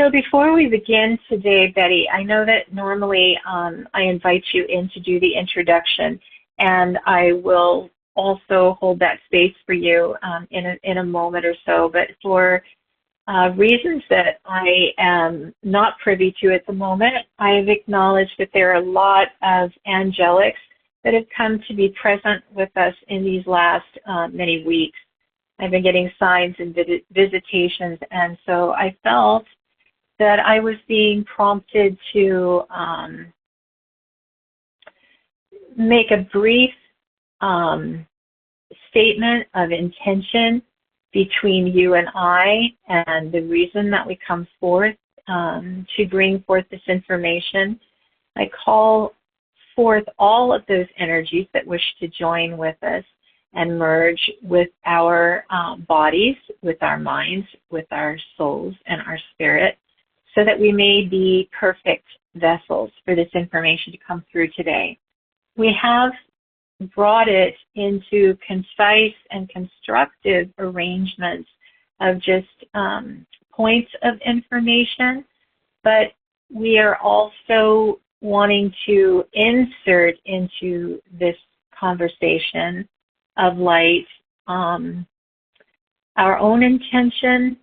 So before we begin today, Betty, I know that normally I invite you in to do the introduction, and I will also hold that space for you in a moment or so. But for reasons that I am not privy to at the moment, I have acknowledged that there are a lot of angelics that have come to be present with us in these last many weeks. I've been getting signs and visitations, and so I felt that I was being prompted to make a brief statement of intention between you and I, and the reason that we come forth to bring forth this information. I call forth all of those energies that wish to join with us and merge with our bodies, with our minds, with our souls and our spirit, so that we may be perfect vessels for this information to come through today. We have brought it into concise and constructive arrangements of just points of information, but we are also wanting to insert into this conversation of light our own intention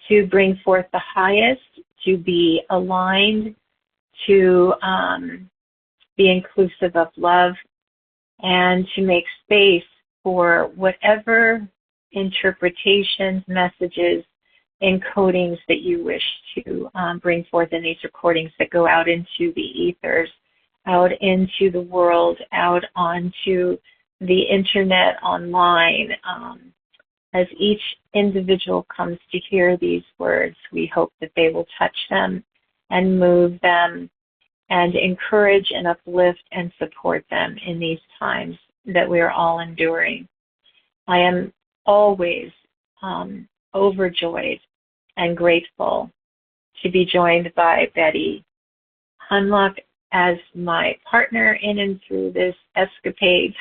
to bring forth the highest, to be aligned, to be inclusive of love, and to make space for whatever interpretations, messages, encodings that you wish to bring forth in these recordings that go out into the ethers, out into the world, out onto the internet, online. As each individual comes to hear these words, we hope that they will touch them and move them and encourage and uplift and support them in these times that we are all enduring. I am always overjoyed and grateful to be joined by Betty Hunlock as my partner in and through this escapade.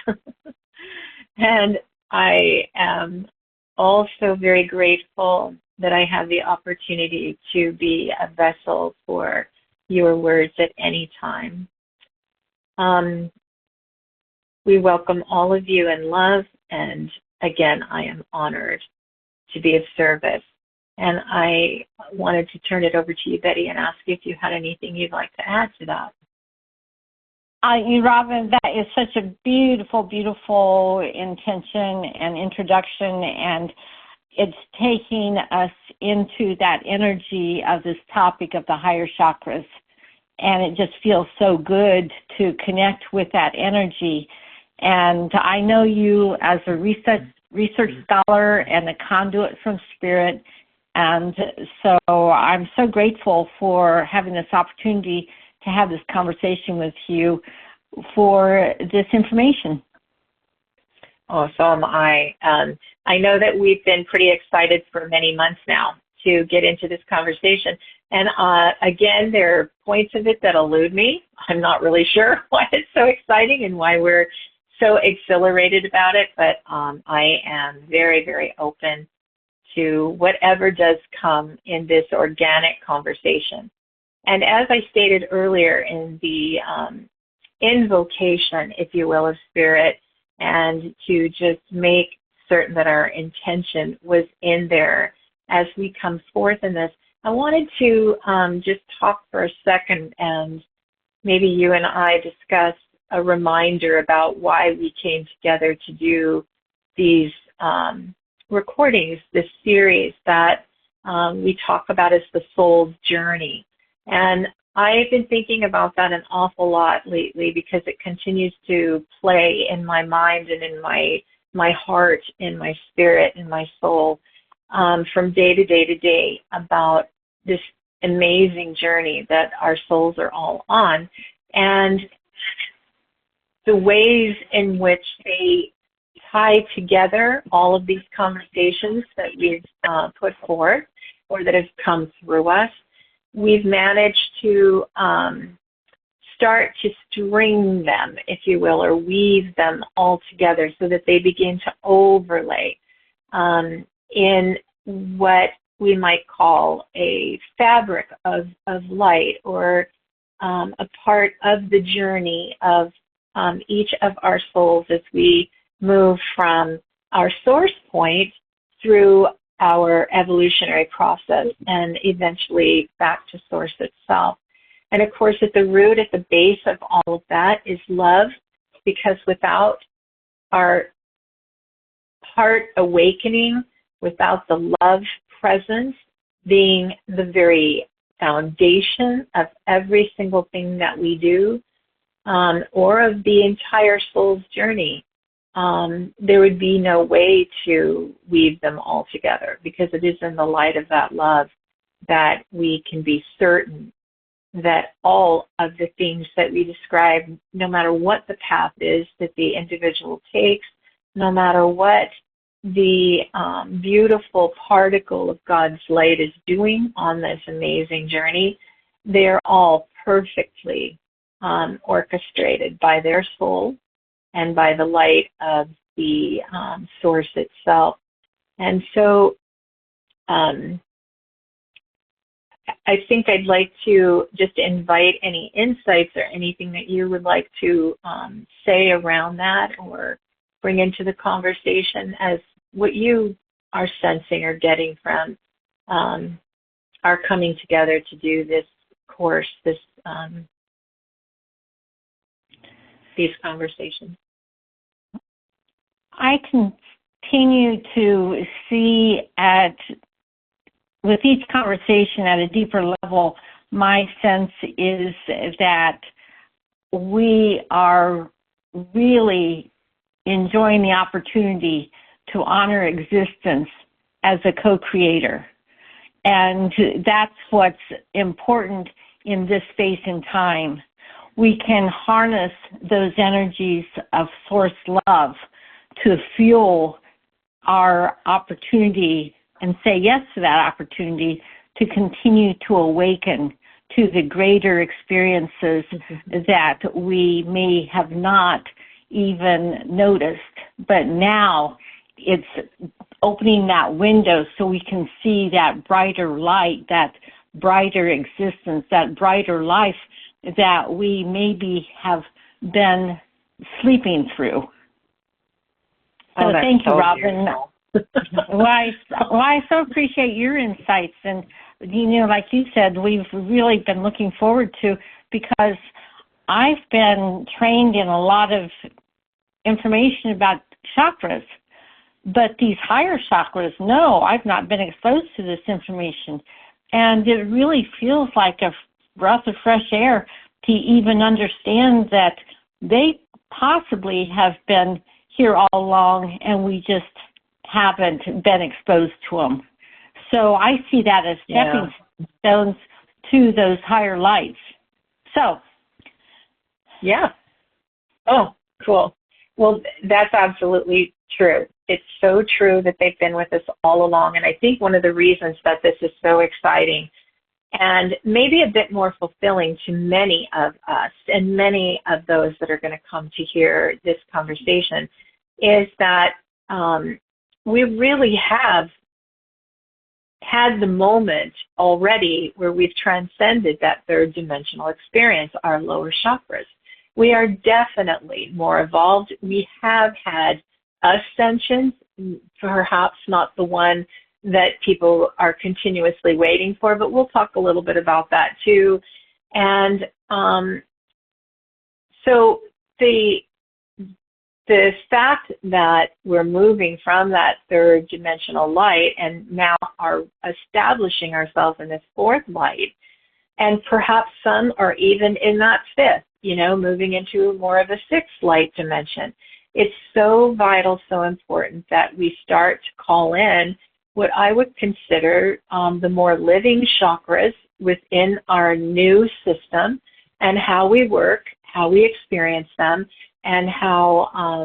And I am also very grateful that I have the opportunity to be a vessel for your words at any time. We welcome all of you in love, and again, I am honored to be of service. And I wanted to turn it over to you, Betty, and ask you if you had anything you'd like to add to that. Robin, that is such a beautiful, beautiful intention and introduction, and it's taking us into that energy of this topic of the higher chakras, and it just feels so good to connect with that energy. And I know you as a research scholar and a conduit from spirit, and so I'm so grateful for having this opportunity to have this conversation with you for this information. Oh, so am I. I know that we've been pretty excited for many months now to get into this conversation. And again, there are points of it that elude me. I'm not really sure why it's so exciting and why we're so exhilarated about it, but I am very, very open to whatever does come in this organic conversation. And as I stated earlier in the invocation, if you will, of spirit, and to just make certain that our intention was in there as we come forth in this, I wanted to just talk for a second, and maybe you and I discuss a reminder about why we came together to do these recordings, this series that we talk about as the soul's journey. And I've been thinking about that an awful lot lately because it continues to play in my mind and in my heart, in my spirit, in my soul, from day to day to day, about this amazing journey that our souls are all on, and the ways in which they tie together all of these conversations that we've put forth or that have come through us. We've managed to start to string them, if you will, or weave them all together so that they begin to overlay in what we might call a fabric of light, or a part of the journey of each of our souls as we move from our source point through our evolutionary process and eventually back to source itself. And of course, at the root, at the base of all of that is love, because without our heart awakening, without the love presence being the very foundation of every single thing that we do, or of the entire soul's journey, there would be no way to weave them all together, because it is in the light of that love that we can be certain that all of the things that we describe, no matter what the path is that the individual takes, no matter what the beautiful particle of God's light is doing on this amazing journey, they're all perfectly orchestrated by their soul and by the light of the source itself. And so I think I'd like to just invite any insights or anything that you would like to say around that or bring into the conversation as what you are sensing or getting from our coming together to do this course, these conversations. I continue to see with each conversation at a deeper level, my sense is that we are really enjoying the opportunity to honor existence as a co-creator. And that's what's important in this space and time. We can harness those energies of source love to fuel our opportunity and say yes to that opportunity to continue to awaken to the greater experiences that we may have not even noticed. But now it's opening that window so we can see that brighter light, that brighter existence, that brighter life that we maybe have been sleeping through. So thank you, Robin. Well, I so appreciate your insights. And, like you said, we've really been looking forward to, because I've been trained in a lot of information about chakras, but these higher chakras, no, I've not been exposed to this information. And it really feels like a breath of fresh air to even understand that they possibly have been here all along and we just haven't been exposed to them. So I see that as stepping stones to those higher lights. So. Yeah. Oh, cool. Well, that's absolutely true. It's so true that they've been with us all along. And I think one of the reasons that this is so exciting and maybe a bit more fulfilling to many of us and many of those that are going to come to hear this conversation is that we really have had the moment already where we've transcended that third dimensional experience, our lower chakras. We are definitely more evolved. We have had ascensions, perhaps not the one that people are continuously waiting for, but we'll talk a little bit about that too. And so the fact that we're moving from that third dimensional light and now are establishing ourselves in this fourth light, and perhaps some are even in that fifth, moving into more of a sixth light dimension. It's so vital, so important that we start to call in what I would consider the more living chakras within our new system and how we work, how we experience them, and how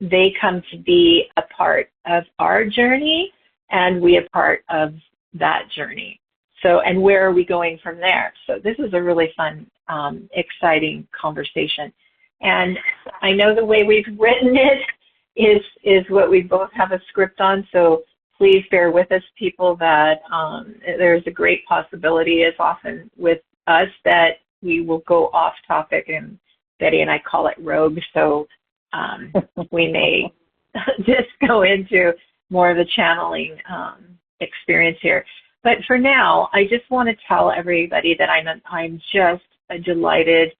they come to be a part of our journey and we a part of that journey. So, and where are we going from there? So this is a really fun, exciting conversation. And I know the way we've written it is what we both have a script on. So please bear with us, people, that there's a great possibility, as often with us, that we will go off topic, and Betty and I call it rogue, so we may just go into more of a channeling experience here. But for now, I just want to tell everybody that I'm just delighted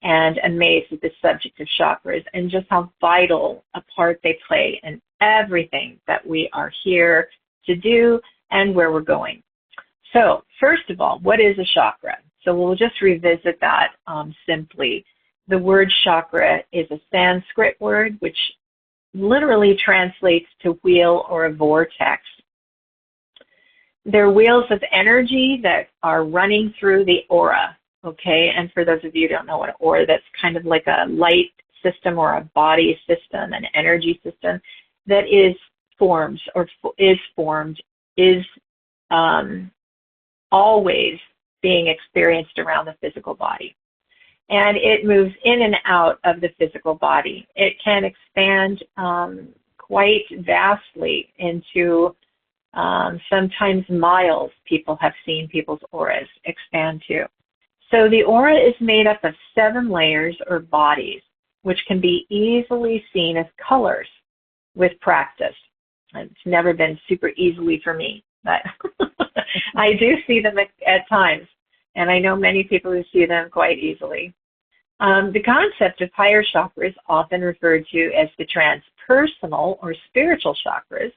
and amazed at the subject of chakras and just how vital a part they play in everything that we are here to do and where we're going. So first of all, what is a chakra? So we'll just revisit that simply. The word chakra is a Sanskrit word which literally translates to wheel or a vortex. They're wheels of energy that are running through the aura, okay? And for those of you who don't know what an aura, that's kind of like a light system or a body system, an energy system that is formed, always being experienced around the physical body. And it moves in and out of the physical body. It can expand quite vastly into sometimes miles. People have seen people's auras expand to. So the aura is made up of 7 layers or bodies, which can be easily seen as colors with practice. It's never been super easily for me, but I do see them at times, and I know many people who see them quite easily. The concept of higher chakras, often referred to as the transpersonal or spiritual chakras,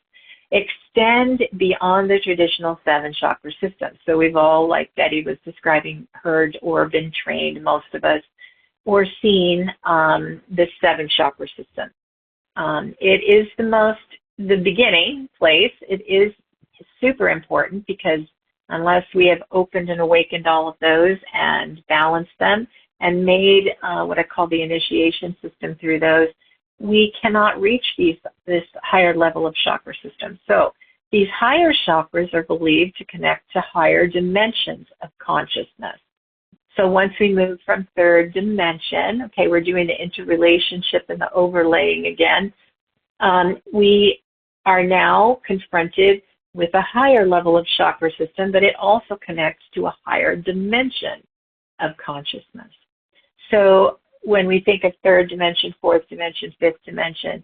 extend beyond the traditional 7 chakra system. So we've all, like Betty was describing, heard or been trained, most of us, or seen the 7 chakra system. It is the beginning place. It is super important because unless we have opened and awakened all of those and balanced them and made what I call the initiation system through those, we cannot reach this higher level of chakra system. So these higher chakras are believed to connect to higher dimensions of consciousness. So once we move from 3rd dimension, okay, we're doing the interrelationship and the overlaying again, we are now confronted with a higher level of chakra system, but it also connects to a higher dimension of consciousness. So when we think of 3rd dimension, 4th dimension, 5th dimension,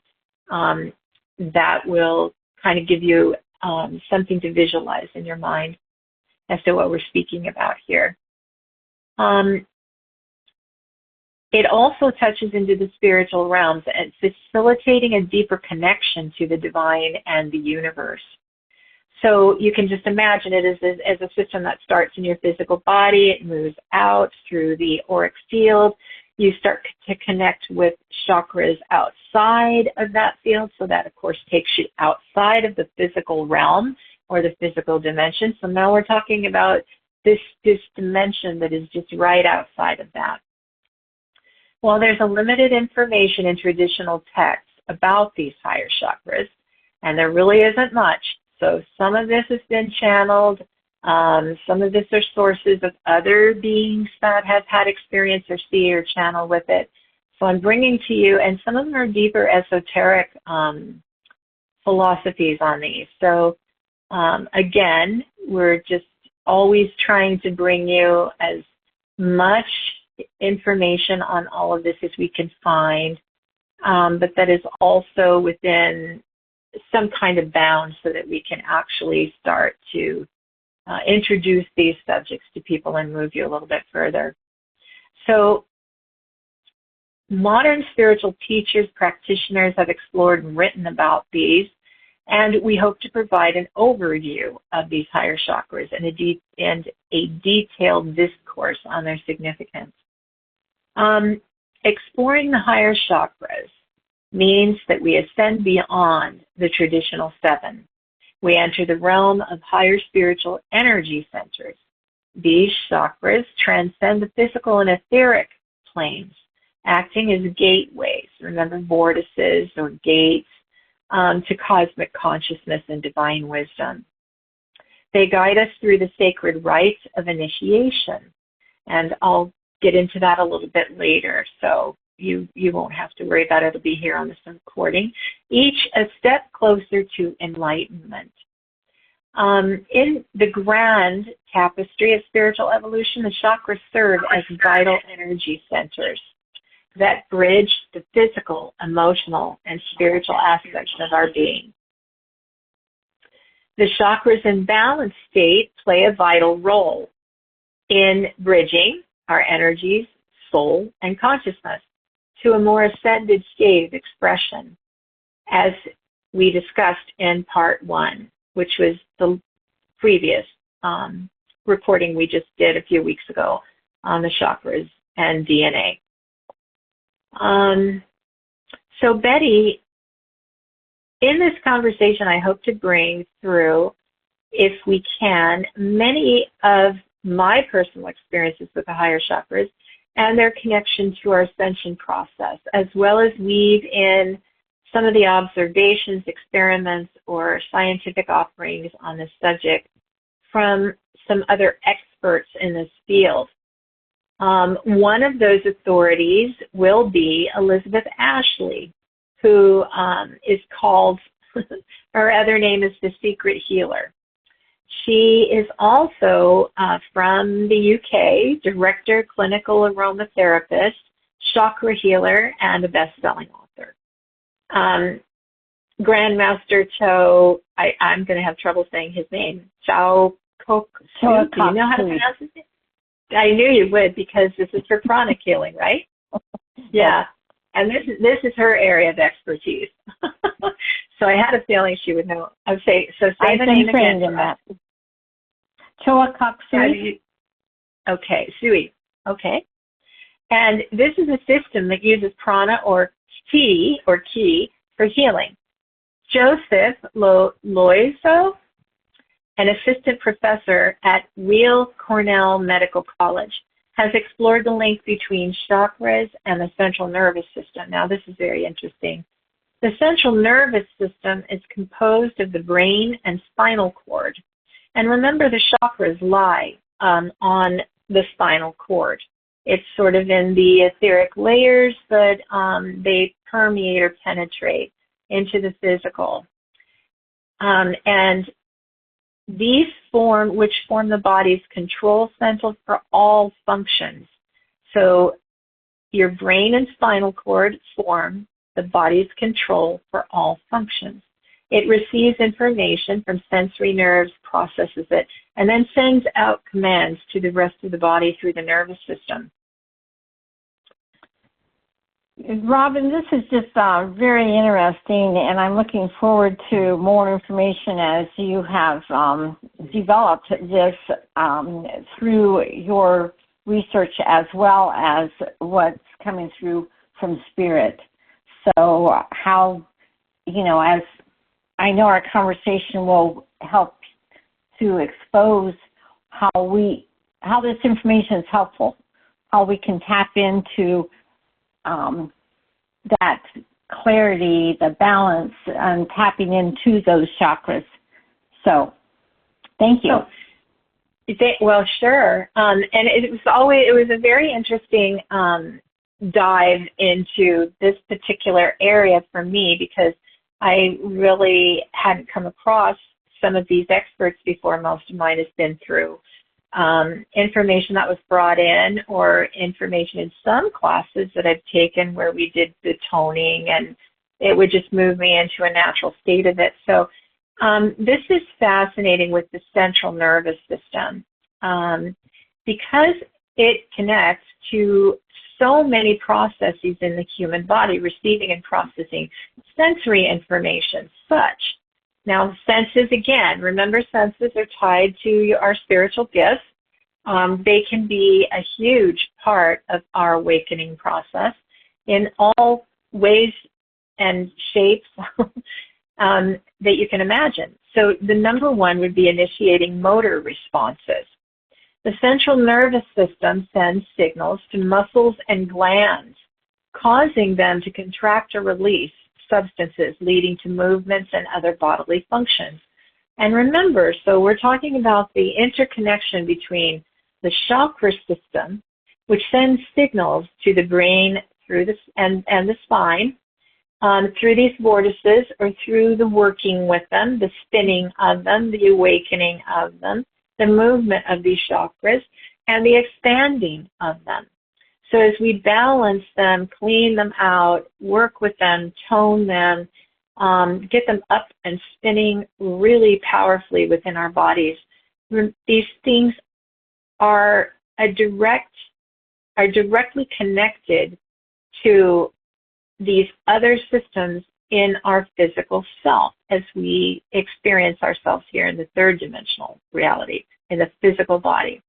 that will kind of give you something to visualize in your mind as to what we're speaking about here. It also touches into the spiritual realms and facilitating a deeper connection to the divine and the universe. So you can just imagine it as a system that starts in your physical body. It moves out through the auric field. You start to connect with chakras outside of that field. So that, of course, takes you outside of the physical realm or the physical dimension. So now we're talking about this dimension that is just right outside of that. Well, there's a limited information in traditional texts about these higher chakras, and there really isn't much. So some of this has been channeled. Some of this are sources of other beings that have had experience or see or channel with it. So I'm bringing to you, and some of them are deeper esoteric philosophies on these. So again, we're just always trying to bring you as much information on all of this as we can find, but that is also within some kind of bound so that we can actually start to introduce these subjects to people and move you a little bit further. So modern spiritual teachers, practitioners have explored and written about these, and we hope to provide an overview of these higher chakras and a detailed discourse on their significance. Exploring the higher chakras means that we ascend beyond the traditional 7. We enter the realm of higher spiritual energy centers. These chakras transcend the physical and etheric planes, acting as gateways, remember vortices or gates, to cosmic consciousness and divine wisdom. They guide us through the sacred rites of initiation, and I'll get into that a little bit later, so you won't have to worry about it. It'll be here on this recording. Each a step closer to enlightenment. In the grand tapestry of spiritual evolution, the chakras serve as vital energy centers that bridge the physical, emotional, and spiritual aspects of our being. The chakras in balanced state play a vital role in bridging our energies, soul, and consciousness to a more ascended state of expression, as we discussed in part 1, which was the previous recording we just did a few weeks ago on the chakras and DNA. So Betty, in this conversation, I hope to bring through, if we can, many of my personal experiences with the higher chakras and their connection to our ascension process, as well as weave in some of the observations, experiments, or scientific offerings on this subject from some other experts in this field. One of those authorities will be Elizabeth Ashley, who is called, her other name is the Secret Healer. She is also from the UK, director, clinical aromatherapist, chakra healer, and a best-selling author. Grandmaster Cho, I'm going to have trouble saying his name, Chao Kok. Do you know how to pronounce his name? I knew you would, because this is for chronic healing, right? Yeah. And this is her area of expertise. So I had a feeling she would know. I'd say, so say the name again. In that. Choa Sui. Okay, Sui. Okay. And this is a system that uses prana or ki for healing. Joseph Loiso, an assistant professor at Weill Cornell Medical College, has explored the link between chakras and the central nervous system. Now, this is very interesting. The central nervous system is composed of the brain and spinal cord. And remember, the chakras lie on the spinal cord. It's sort of in the etheric layers, but they permeate or penetrate into the physical. And these which form the body's control center for all functions. So your brain and spinal cord form the body's control for all functions. It receives information from sensory nerves, processes it, and then sends out commands to the rest of the body through the nervous system. Robin, this is just very interesting, and I'm looking forward to more information as you have developed this through your research, as well as what's coming through from Spirit. So how, as I know our conversation will help to expose how this information is helpful, how we can tap into that clarity, the balance, and tapping into those chakras. So, thank you. Well, sure. And it was a very interesting dive into this particular area for me, because I really hadn't come across some of these experts before. Most of mine has been through information that was brought in, or information in some classes that I've taken where we did the toning, and it would just move me into a natural state of it. So this is fascinating with the central nervous system, because it connects to so many processes in the human body, receiving and processing sensory information, such. Now, senses, again, remember, senses are tied to our spiritual gifts. They can be a huge part of our awakening process in all ways and shapes that you can imagine. So the number one would be initiating motor responses. The central nervous system sends signals to muscles and glands, causing them to contract or release substances, leading to movements and other bodily functions. And remember, so we're talking about the interconnection between the chakra system, which sends signals to the brain through and the spine, through these vortices, or through the working with them, the spinning of them, the awakening of them, the movement of these chakras, and the expanding of them. So as we balance them, clean them out, work with them, tone them, get them up and spinning really powerfully within our bodies, these things are directly connected to these other systems in our physical self as we experience ourselves here in the third dimensional reality, in the physical body.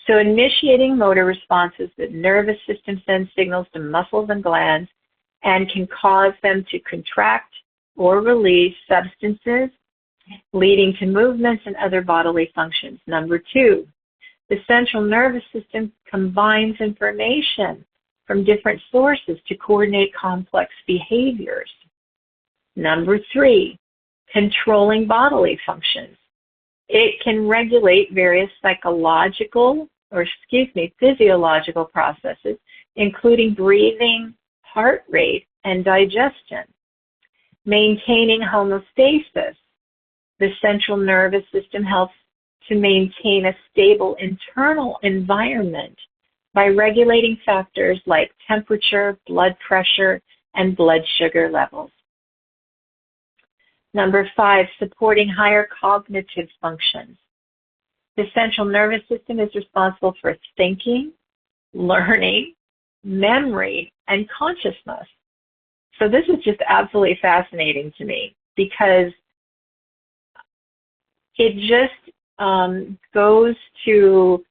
So initiating motor responses, the nervous system sends signals to muscles and glands and can cause them to contract or release substances, leading to movements and other bodily functions. Number 2, the central nervous system combines information from different sources to coordinate complex behaviors. Number 3, controlling bodily functions. It can regulate various physiological processes, including breathing, heart rate, and digestion. Maintaining homeostasis. The central nervous system helps to maintain a stable internal environment by regulating factors like temperature, blood pressure, and blood sugar levels. Number 5, supporting higher cognitive functions. The central nervous system is responsible for thinking, learning, memory, and consciousness. So this is just absolutely fascinating to me because it just goes to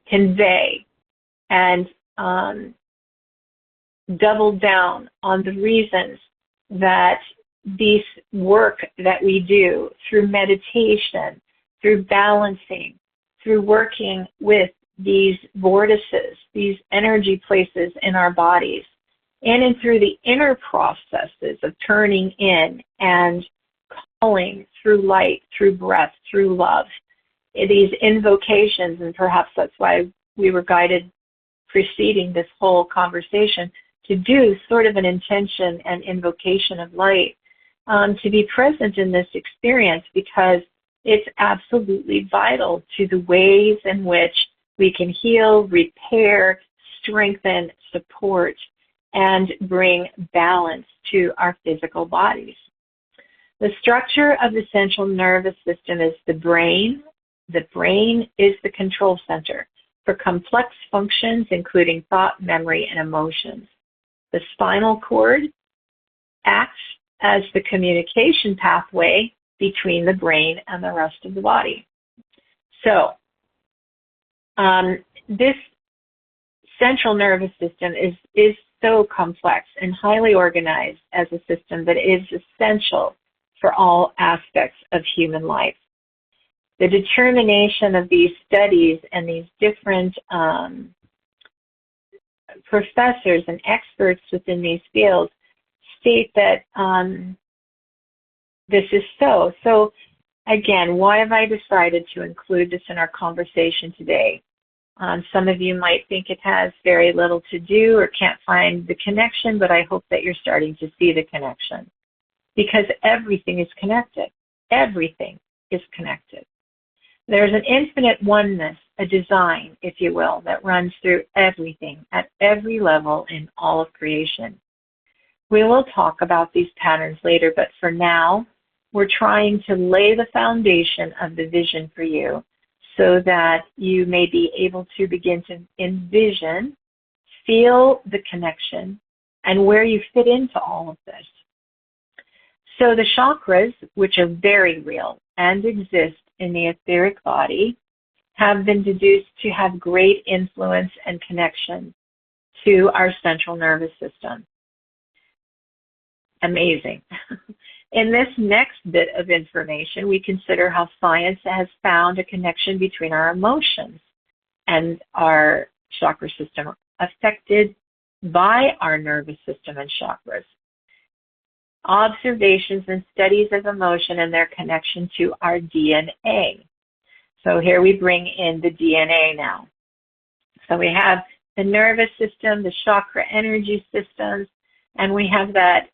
convey and double down on the reasons that this work that we do through meditation, through balancing, through working with these vortices, these energy places in our bodies, and through the inner processes of turning in and calling through light, through breath, through love, these invocations, and perhaps that's why we were guided preceding this whole conversation to do sort of an intention and invocation of light, to be present in this experience, because it's absolutely vital to the ways in which we can heal, repair, strengthen, support, and bring balance to our physical bodies. The structure of the central nervous system is the brain. The brain is the control center for complex functions, including thought, memory, and emotions. The spinal cord acts as the communication pathway between the brain and the rest of the body. So, this central nervous system is so complex and highly organized as a system that is essential for all aspects of human life. The determination of these studies and these different professors and experts within these fields state that this is so. So again, why have I decided to include this in our conversation today? Some of you might think it has very little to do or can't find the connection, but I hope that you're starting to see the connection, because everything is connected. Everything is connected. There's an infinite oneness, a design, if you will, that runs through everything at every level in all of creation. We will talk about these patterns later, but for now, we're trying to lay the foundation of the vision for you so that you may be able to begin to envision, feel the connection, and where you fit into all of this. So the chakras, which are very real and exist in the etheric body, have been deduced to have great influence and connection to our central nervous system. Amazing. In this next bit of information, we consider how science has found a connection between our emotions and our chakra system, affected by our nervous system and chakras. Observations and studies of emotion and their connection to our DNA. So here we bring in the DNA now. So we have the nervous system, the chakra energy systems, and we have that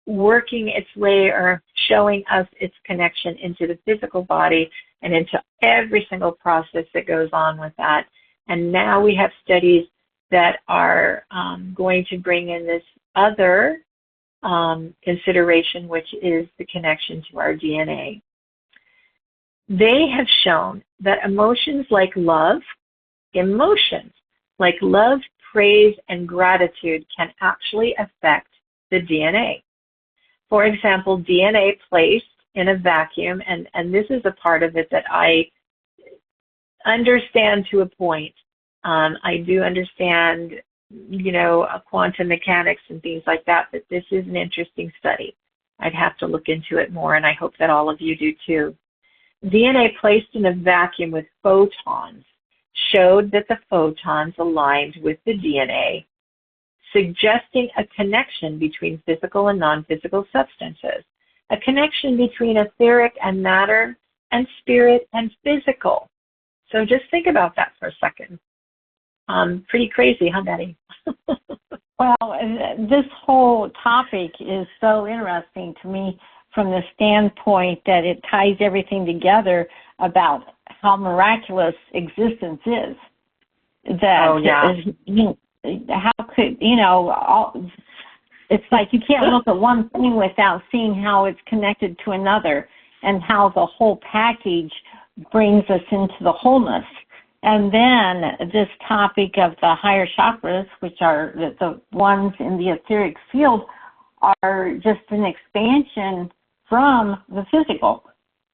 working its way or showing us its connection into the physical body and into every single process that goes on with that. And now we have studies that are going to bring in this other consideration, which is the connection to our DNA. They have shown that emotions like love, praise, and gratitude can actually affect the DNA. For example, DNA placed in a vacuum, and this is a part of it that I understand to a point. I do understand, quantum mechanics and things like that, but this is an interesting study. I'd have to look into it more, and I hope that all of you do too. DNA placed in a vacuum with photons showed that the photons aligned with the DNA, suggesting a connection between physical and non-physical substances, a connection between etheric and matter, and spirit and physical. So just think about that for a second. Pretty crazy, huh, Betty? Well, this whole topic is so interesting to me from the standpoint that it ties everything together about how miraculous existence is. That, oh, yeah. How could, it's like you can't look at one thing without seeing how it's connected to another and how the whole package brings us into the wholeness. And then this topic of the higher chakras, which are the ones in the etheric field, are just an expansion from the physical.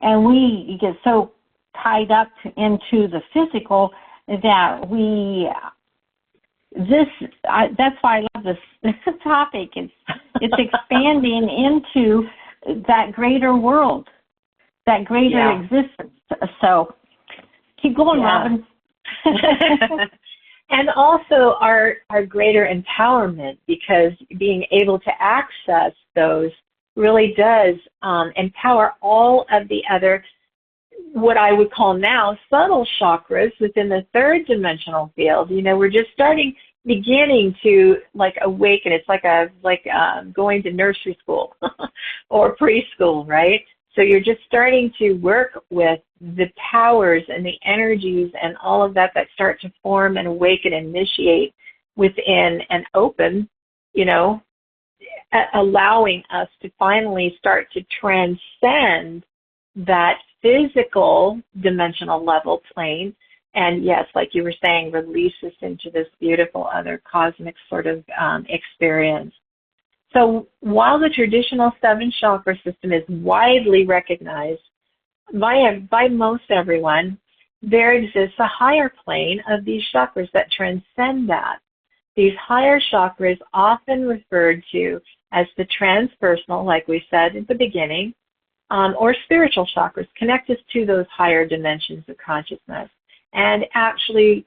And we get so tied up into the physical that that's why I love this topic. It's expanding into that greater world, that greater existence. So keep going, Robin. And also our greater empowerment, because being able to access those really does empower all of the other, what I would call now subtle chakras within the third dimensional field. We're just beginning to awaken. It's like going to nursery school or preschool, right? So you're just starting to work with the powers and the energies and all of that start to form and awaken and initiate within and open, allowing us to finally start to transcend that physical dimensional level plane. And yes, like you were saying, release us into this beautiful other cosmic sort of experience. So while the traditional 7-chakra system is widely recognized by most everyone, there exists a higher plane of these chakras that transcend that. These higher chakras, often referred to as the transpersonal, like we said at the beginning, or spiritual chakras, connect us to those higher dimensions of consciousness and actually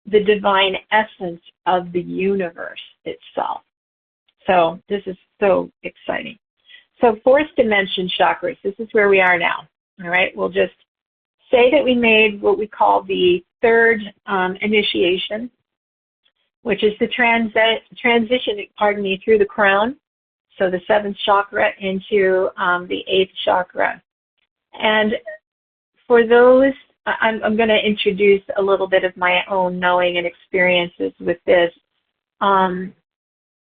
the divine essence of the universe itself. So this is so exciting. So 4th dimension chakras, this is where we are now. All right, we'll just say that we made what we call the 3rd initiation, which is the transition, through the crown. So the 7th chakra into the 8th chakra. And for those, I'm going to introduce a little bit of my own knowing and experiences with this.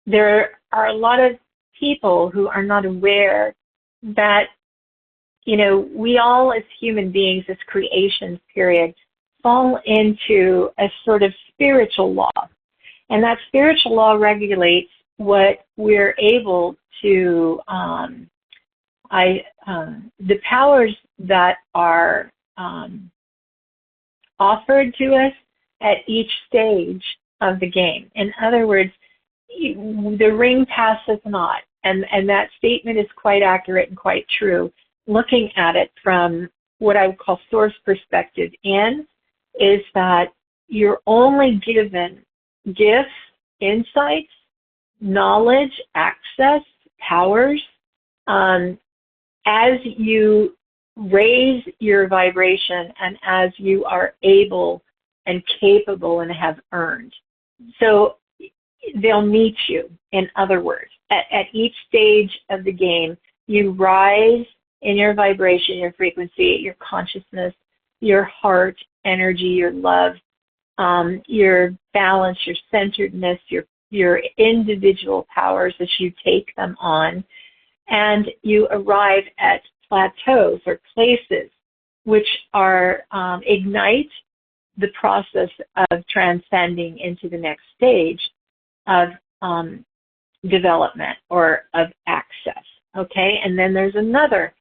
There are a lot of people who are not aware that, we all as human beings, as creations, period, fall into a sort of spiritual law. And that spiritual law regulates what we're able to, the powers that are offered to us at each stage of the game. In other words, the ring passeth not. And that statement is quite accurate and quite true. Looking at it from what I would call source perspective is that you're only given gifts, insights, knowledge, access, powers, as you raise your vibration and as you are able and capable and have earned. So they'll meet you, in other words. At each stage of the game, you rise in your vibration, your frequency, your consciousness, your heart, energy, your love, your balance, your centeredness, your individual powers as you take them on. And you arrive at plateaus or places which are ignite the process of transcending into the next stage of development or of access, okay? And then there's another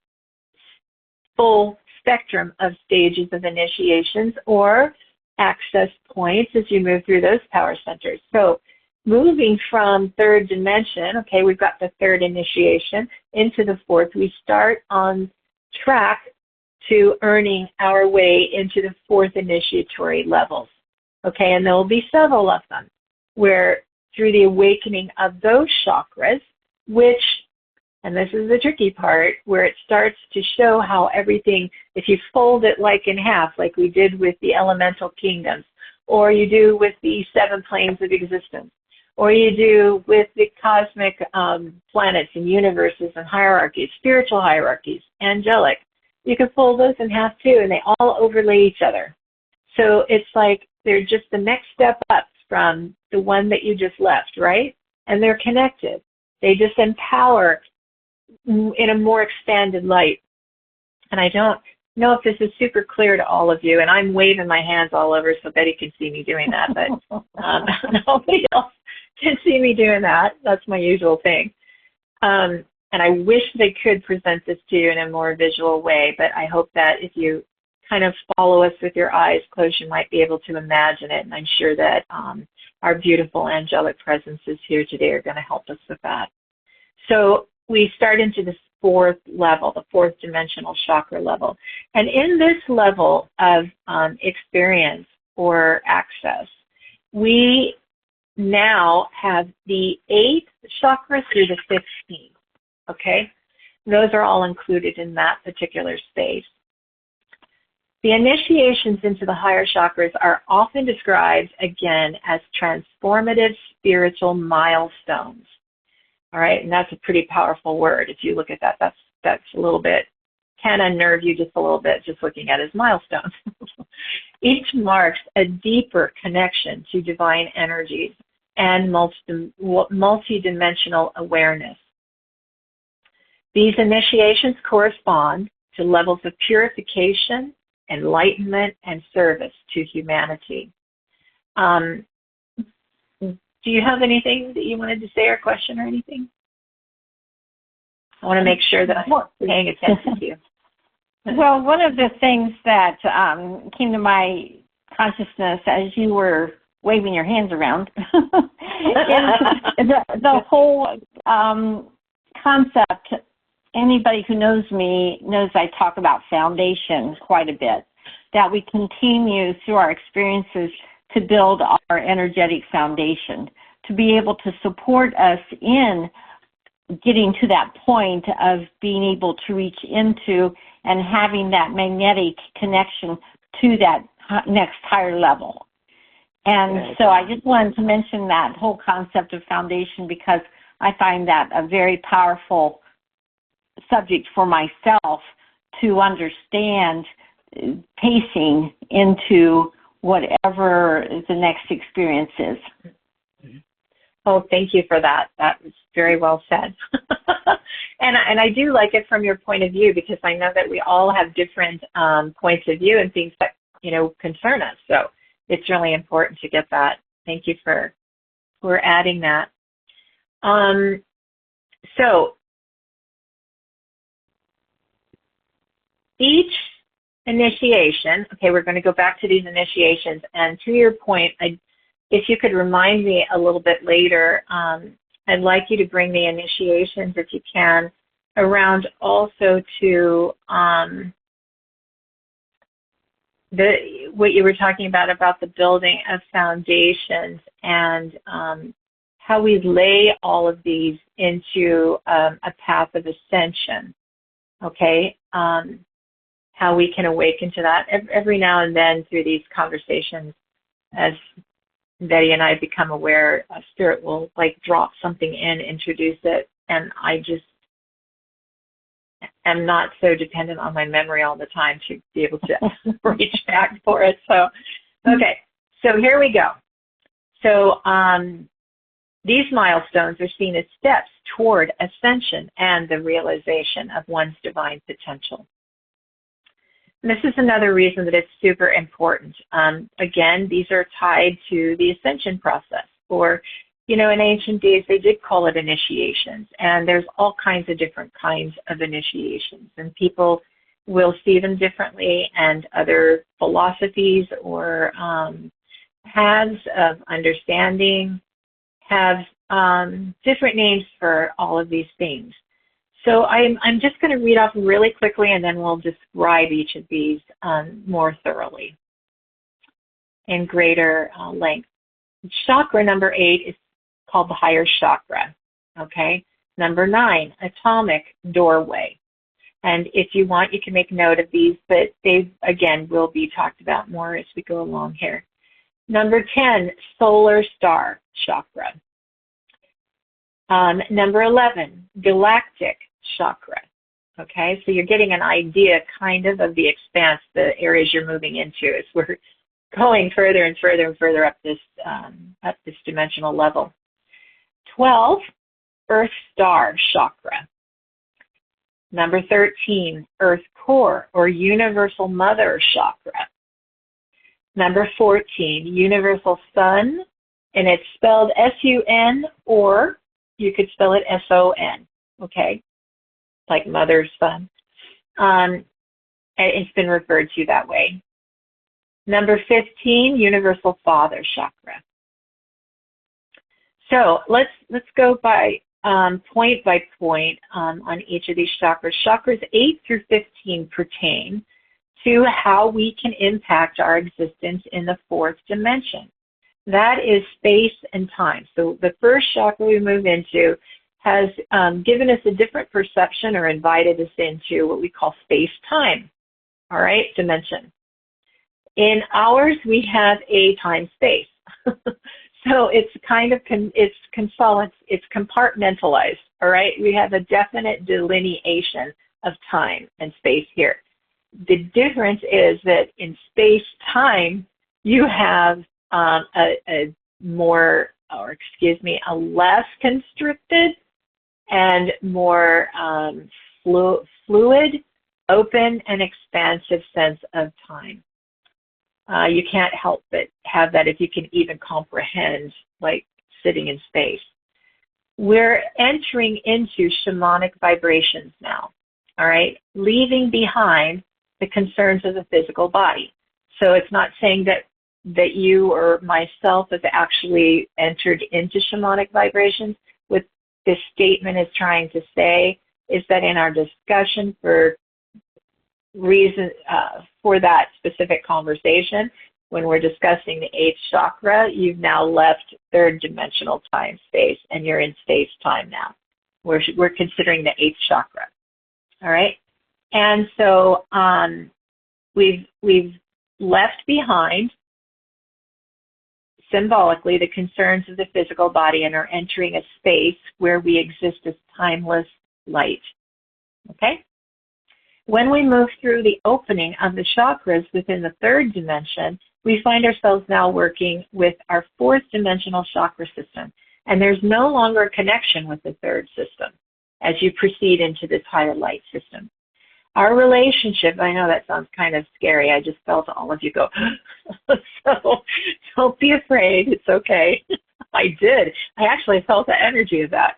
full spectrum of stages of initiations or access points as you move through those power centers. So moving from third dimension, okay, we've got the third initiation, into the fourth, we start on track to earning our way into the fourth initiatory levels, okay? And there will be several of them where through the awakening of those chakras, which, and this is the tricky part, where it starts to show how everything, if you fold it like in half, like we did with the elemental kingdoms, or you do with the 7 planes of existence, or you do with the cosmic planets and universes and hierarchies, spiritual hierarchies, angelic, you can fold those in half too, and they all overlay each other. So it's like they're just the next step up from the one that you just left, right? And they're connected. They just empower in a more expanded light. And I don't know if this is super clear to all of you, and I'm waving my hands all over so Betty can see me doing that, but nobody else can see me doing that. That's my usual thing. And I wish they could present this to you in a more visual way, but I hope that if you kind of follow us with your eyes closed, you might be able to imagine it. And I'm sure that our beautiful angelic presences here today are going to help us with that. So we start into this fourth level, the fourth dimensional chakra level. And in this level of experience or access, we now have the 8th chakra through the 15th. Okay? Those are all included in that particular space. The initiations into the higher chakras are often described, again, as transformative spiritual milestones. All right? And that's a pretty powerful word. If you look at that, that's a little bit, can unnerve you just a little bit just looking at as milestones. Each marks a deeper connection to divine energies and multidimensional awareness. These initiations correspond to levels of purification, enlightenment, and service to humanity. Do you have anything that you wanted to say or question or anything? I want to make sure that I'm paying attention to you. Well, one of the things that came to my consciousness as you were waving your hands around is the whole concept. Anybody who knows me knows I talk about foundation quite a bit, that we continue through our experiences to build our energetic foundation, to be able to support us in getting to that point of being able to reach into and having that magnetic connection to that next higher level. And so I just wanted to mention that whole concept of foundation because I find that a very powerful subject for myself to understand pacing into whatever the next experience is. Oh, thank you for that. That was very well said. And I do like it from your point of view because I know that we all have different points of view and things that, concern us. So it's really important to get that. Thank you for adding that. So each initiation, okay, we're going to go back to these initiations. And to your point, if you could remind me a little bit later, I'd like you to bring the initiations, if you can, around also to what you were talking about the building of foundations and how we lay all of these into a path of ascension, okay? How we can awaken to that every now and then through these conversations as Betty and I become aware, Spirit will like drop something in, introduce it, and I just am not so dependent on my memory all the time to be able to reach back for it. So, okay, so here we go. So these milestones are seen as steps toward ascension and the realization of one's divine potential. And this is another reason that it's super important. Again, these are tied to the ascension process, or, you know, in ancient days, they did call it initiations, and there's all kinds of different kinds of initiations, and people will see them differently, and other philosophies or paths of understanding have different names for all of these things. So I'm just going to read off really quickly, and then we'll describe each of these more thoroughly in greater length. Chakra number 8 is called the higher chakra, okay? Number 9, atomic doorway. And if you want, you can make note of these, but they, again, will be talked about more as we go along here. Number 10, solar star chakra. Number 11, galactic chakra. Okay, so you're getting an idea kind of the expanse, the areas you're moving into as we're going further and further and further up this dimensional level. 12, earth star chakra. Number 13, earth core or universal mother chakra. Number 14, universal sun, and it's spelled S-U-N, or you could spell it S-O-N, okay? Like mother's sun. It's been referred to that way. Number 15, universal father chakra. So let's go by point on each of these chakras. Chakras 8 through 15 pertain to how we can impact our existence in the fourth dimension. That is space and time. So the first chakra we move into has given us a different perception or invited us into what we call space-time, all right, dimension. In ours, we have a time-space. So it's kind of, it's compartmentalized, all right? We have a definite delineation of time and space here. The difference is that in space-time, you have a less constricted and more fluid, open, and expansive sense of time. You can't help but have that if you can even comprehend, like, sitting in space. We're entering into shamanic vibrations now, all right, leaving behind the concerns of the physical body. So it's not saying that you or myself have actually entered into shamanic vibrations. What this statement is trying to say is that in our discussion for that specific conversation, when we're discussing the 8th chakra, you've now left third dimensional time space and you're in space time now. We're considering the 8th chakra. All right, and so we've left behind symbolically the concerns of the physical body and are entering a space where we exist as timeless light. Okay? When we move through the opening of the chakras within the third dimension, we find ourselves now working with our fourth dimensional chakra system. And there's no longer a connection with the third system as you proceed into this higher light system. Our relationship, I know that sounds kind of scary. I just felt all of you go, so don't be afraid. It's okay. I did. I actually felt the energy of that.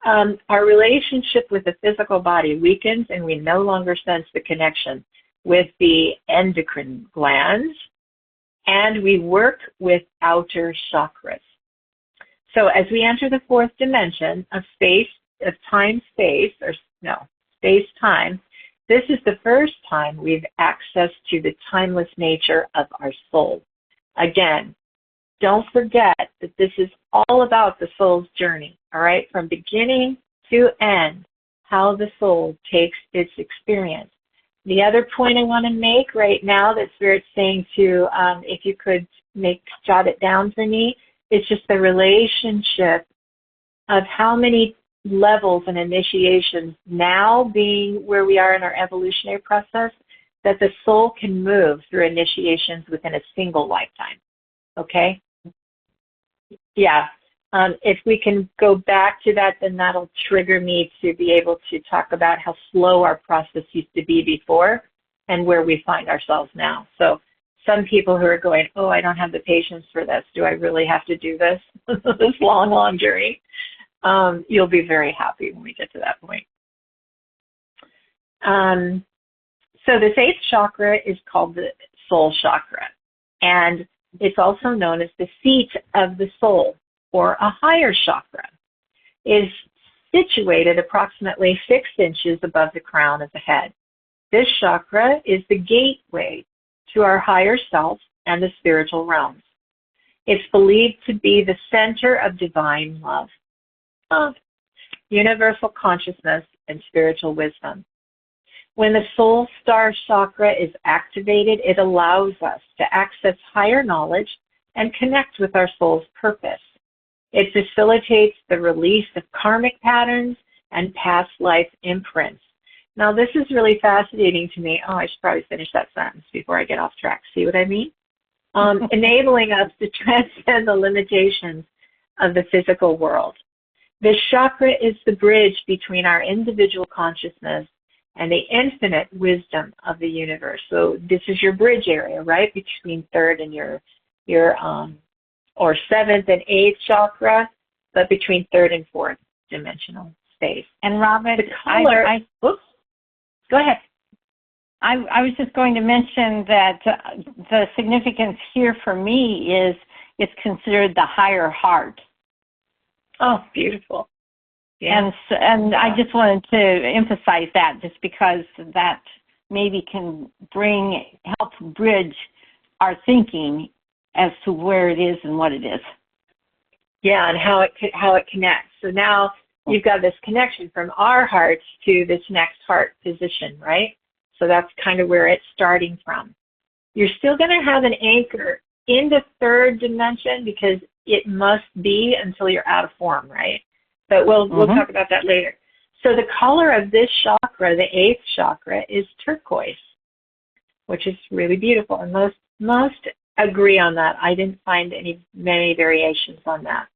Our relationship with the physical body weakens, and we no longer sense the connection with the endocrine glands, and we work with outer chakras. So as we enter the fourth dimension of space-time, this is the first time we've access to the timeless nature of our soul. Again, don't forget that this is all about the soul's journey, all right, from beginning to end, how the soul takes its experience. The other point I want to make right now that Spirit's saying to, if you could jot it down for me. It's just the relationship of how many levels and initiations now being where we are in our evolutionary process that the soul can move through initiations within a single lifetime. Okay? Yeah. If we can go back to that, then that'll trigger me to be able to talk about how slow our process used to be before and where we find ourselves now. So some people who are going, oh, I don't have the patience for this. Do I really have to do this? This long journey? You'll be very happy when we get to that point. So this 8th chakra is called the soul chakra, and it's also known as the seat of the soul, or a higher chakra. Is situated approximately 6 inches above the crown of the head. This chakra is the gateway to our higher self and the spiritual realms. It's believed to be the center of divine love, universal consciousness, and spiritual wisdom. When the soul star chakra is activated, it allows us to access higher knowledge and connect with our soul's purpose. It facilitates the release of karmic patterns and past life imprints. Now, this is really fascinating to me. Oh, I should probably finish that sentence before I get off track. See what I mean? Enabling us to transcend the limitations of the physical world. This chakra is the bridge between our individual consciousness and the infinite wisdom of the universe. So this is your bridge area, right, between 3rd and your or 7th and 8th chakra, but between 3rd and 4th dimensional space. And Robin, the color. Oops, go ahead. I was just going to mention that the significance here for me is it's considered the higher heart. Oh, beautiful. Yeah. And I just wanted to emphasize that, just because that maybe can help bridge our thinking as to where it is and what it is. Yeah, and how it connects. So now you've got this connection from our hearts to this next heart position, right? So that's kind of where it's starting from. You're still going to have an anchor in the 3rd dimension because it must be until you're out of form, right? But we'll talk about that later. So the color of this chakra, the 8th chakra, is turquoise, which is really beautiful. And most agree on that. I didn't find many variations on that.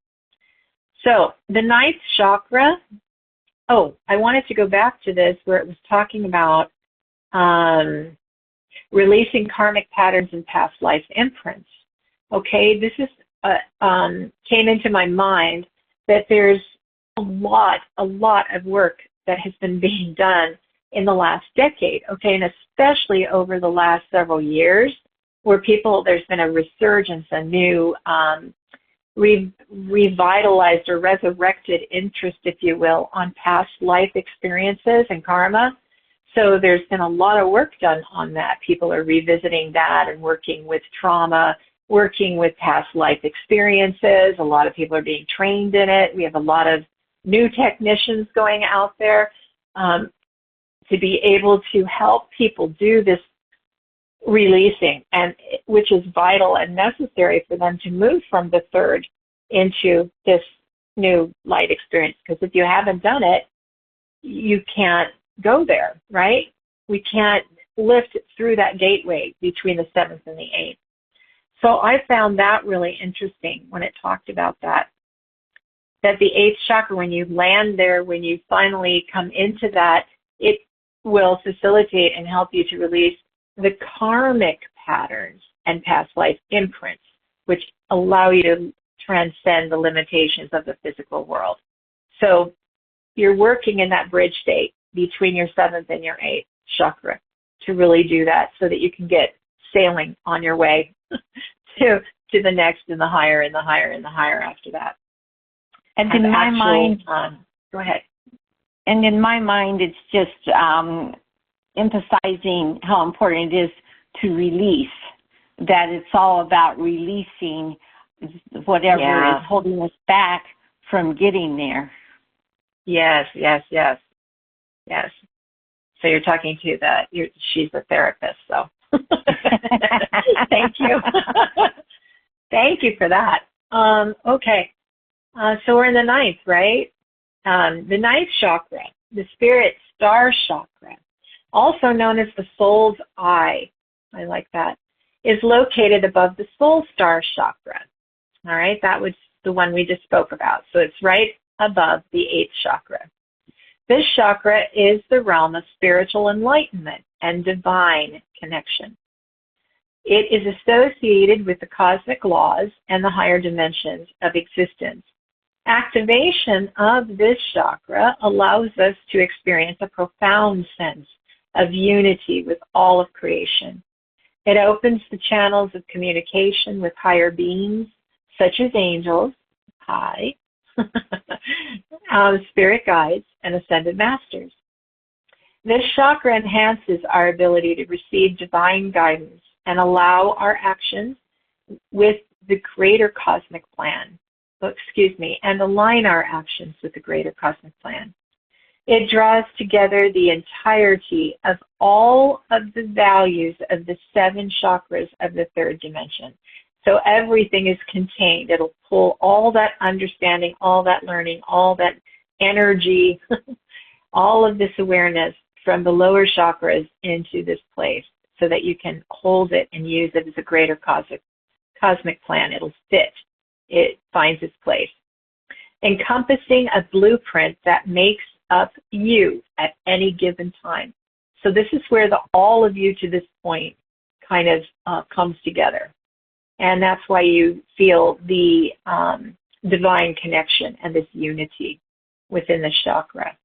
So the 9th chakra, I wanted to go back to this where it was talking about releasing karmic patterns and past life imprints. Okay, this is came into my mind that there's a lot of work that has been being done in the last decade, okay, and especially over the last several years, where there's been a resurgence, a new revitalized or resurrected interest, if you will, on past life experiences and karma. So there's been a lot of work done on that. People are revisiting that and working with trauma, working with past life experiences. A lot of people are being trained in it. We have a lot of new technicians going out there to be able to help people do this releasing, and which is vital and necessary for them to move from the 3rd into this new light experience. Because if you haven't done it, you can't go there, right? We can't lift through that gateway between the 7th and the 8th. So I found that really interesting when it talked about that the 8th chakra, when you land there, when you finally come into that, it will facilitate and help you to release the karmic patterns and past life imprints, which allow you to transcend the limitations of the physical world. So you're working in that bridge state between your 7th and your 8th chakra to really do that, so that you can get sailing on your way to the next and the higher and the higher and the higher after that. And in my mind, go ahead. And in my mind, it's just emphasizing how important it is to release, that it's all about releasing whatever is holding us back from getting there. Yes. So you're talking to she's a therapist, so thank you. Thank you for that. Okay, so we're in the ninth, right? The ninth chakra, the spirit star chakra, also known as the soul's eye, I like that, is located above the soul star chakra. All right, that was the one we just spoke about. So it's right above the eighth chakra. This chakra is the realm of spiritual enlightenment and divine connection. It is associated with the cosmic laws and the higher dimensions of existence. Activation of this chakra allows us to experience a profound sense of unity with all of creation. It opens the channels of communication with higher beings, such as angels, spirit guides, and ascended masters. This chakra enhances our ability to receive divine guidance and allow our actions with the greater cosmic plan. And align our actions with the greater cosmic plan. It draws together the entirety of all of the values of the 7 chakras of the third dimension. So everything is contained. It'll pull all that understanding, all that learning, all that energy, all of this awareness from the lower chakras into this place so that you can hold it and use it as a greater cosmic plan. It'll fit. It finds its place. Encompassing a blueprint that makes up you at any given time. So this is where all of you to this point kind of comes together. And that's why you feel the divine connection and this unity within the chakra.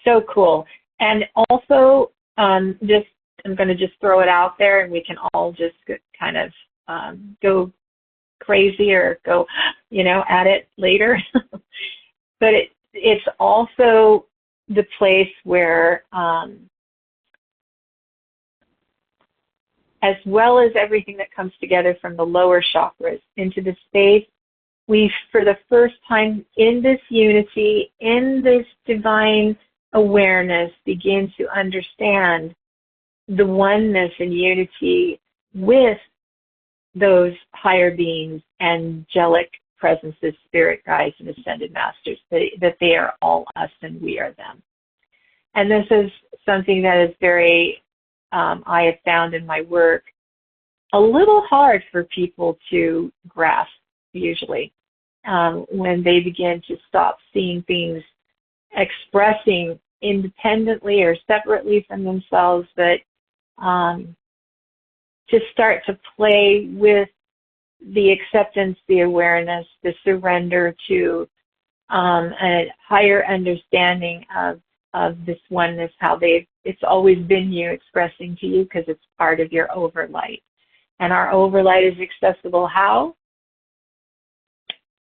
So cool. And also, I'm going to just throw it out there and we can all just kind of go crazy or go, at it later. But it's also the place where, as well as everything that comes together from the lower chakras into the space, we, for the first time in this unity, in this divine awareness, begin to understand the oneness and unity with those higher beings, angelic presences, spirit guides, and ascended masters, that they are all us and we are them. And this is something that is very, I have found in my work, a little hard for people to grasp usually when they begin to stop seeing things expressing independently or separately from themselves, but to start to play with the acceptance, the awareness, the surrender to a higher understanding of this oneness, how it's always been you expressing to you because it's part of your overlight. And our overlight is accessible how?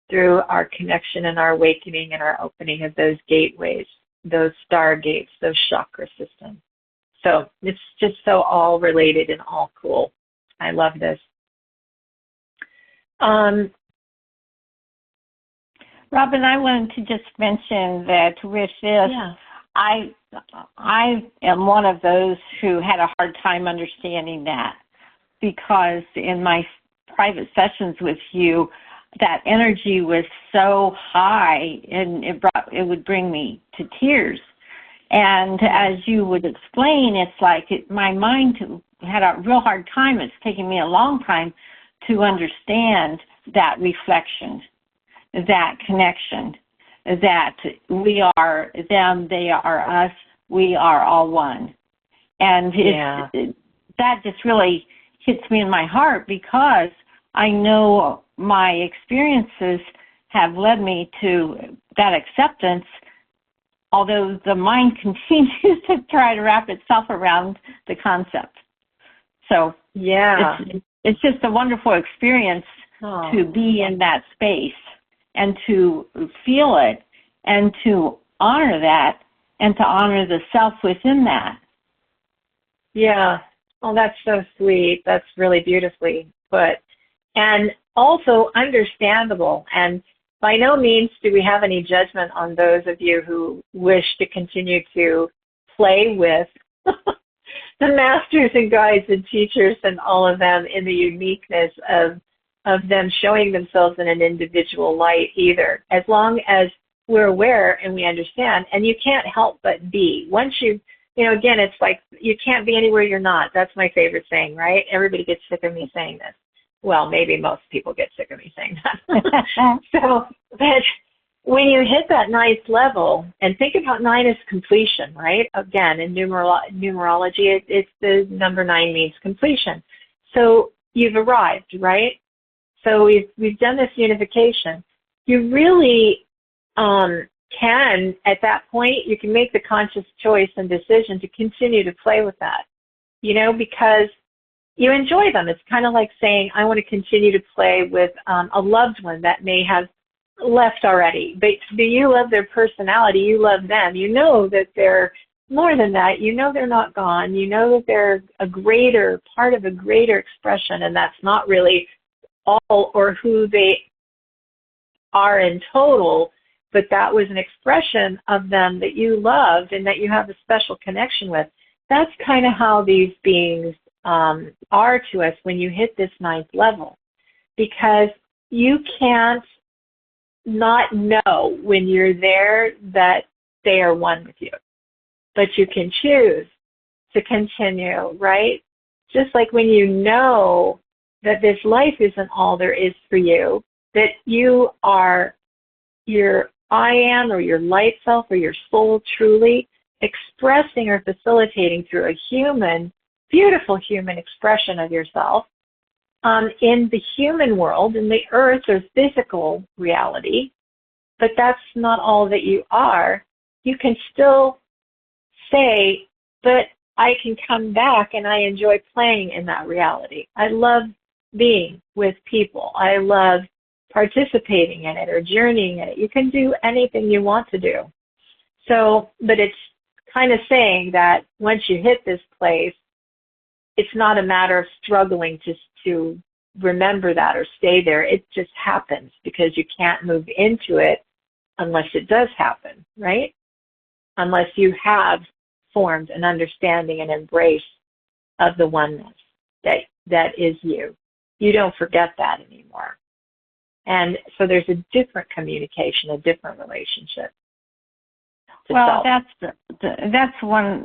Through our connection and our awakening and our opening of those gateways, those stargates, those chakra systems. So it's just so all related and all cool. I love this. Robin, I wanted to just mention that with this, I am one of those who had a hard time understanding that, because in my private sessions with you, that energy was so high and it would bring me to tears. And as you would explain, it's like my mind had a real hard time. It's taken me a long time to understand that reflection, that connection, that we are them, they are us, we are all one. And that just really hits me in my heart, because I know my experiences have led me to that acceptance, although the mind continues to try to wrap itself around the concept. So it's just a wonderful experience to be in that space and to feel it and to honor that and to honor the self within that. Yeah. Oh, that's so sweet. That's really beautifully put. And also understandable. And by no means do we have any judgment on those of you who wish to continue to play with the masters and guides and teachers and all of them in the uniqueness of of them showing themselves in an individual light either, as long as we're aware and we understand. And you can't help but be. Once again, it's like you can't be anywhere you're not. That's my favorite saying, right? Everybody gets sick of me saying this. Well, maybe most people get sick of me saying that. So, but when you hit that ninth level, and think about 9 as completion, right? Again, in numerology, it's the number 9 means completion. So you've arrived, right? So we've done this unification. You really can, at that point, you can make the conscious choice and decision to continue to play with that, because you enjoy them. It's kind of like saying, I want to continue to play with a loved one that may have left already, but do you love their personality? You love them. You know that they're more than that. You know they're not gone. You know that they're a greater part of a greater expression, and that's not really all or who they are in total, but that was an expression of them that you loved and that you have a special connection with. That's kind of how these beings are to us when you hit this 9th level, because you can't not know when you're there that they are one with you, but you can choose to continue, right? Just like when you know that this life isn't all there is for you, that you are your I am or your light self or your soul truly expressing or facilitating through a human, beautiful human expression of yourself in the human world, in the earth or physical reality, but that's not all that you are. You can still say, but I can come back and I enjoy playing in that reality. I love being with people. I love participating in it or journeying in it. You can do anything you want to do. So, but it's kind of saying that once you hit this place, it's not a matter of struggling to remember that or stay there. It just happens because you can't move into it unless it does happen, right? Unless you have formed an understanding and embrace of the oneness that is you. You don't forget that anymore. And so there's a different communication, a different relationship. Well, that's why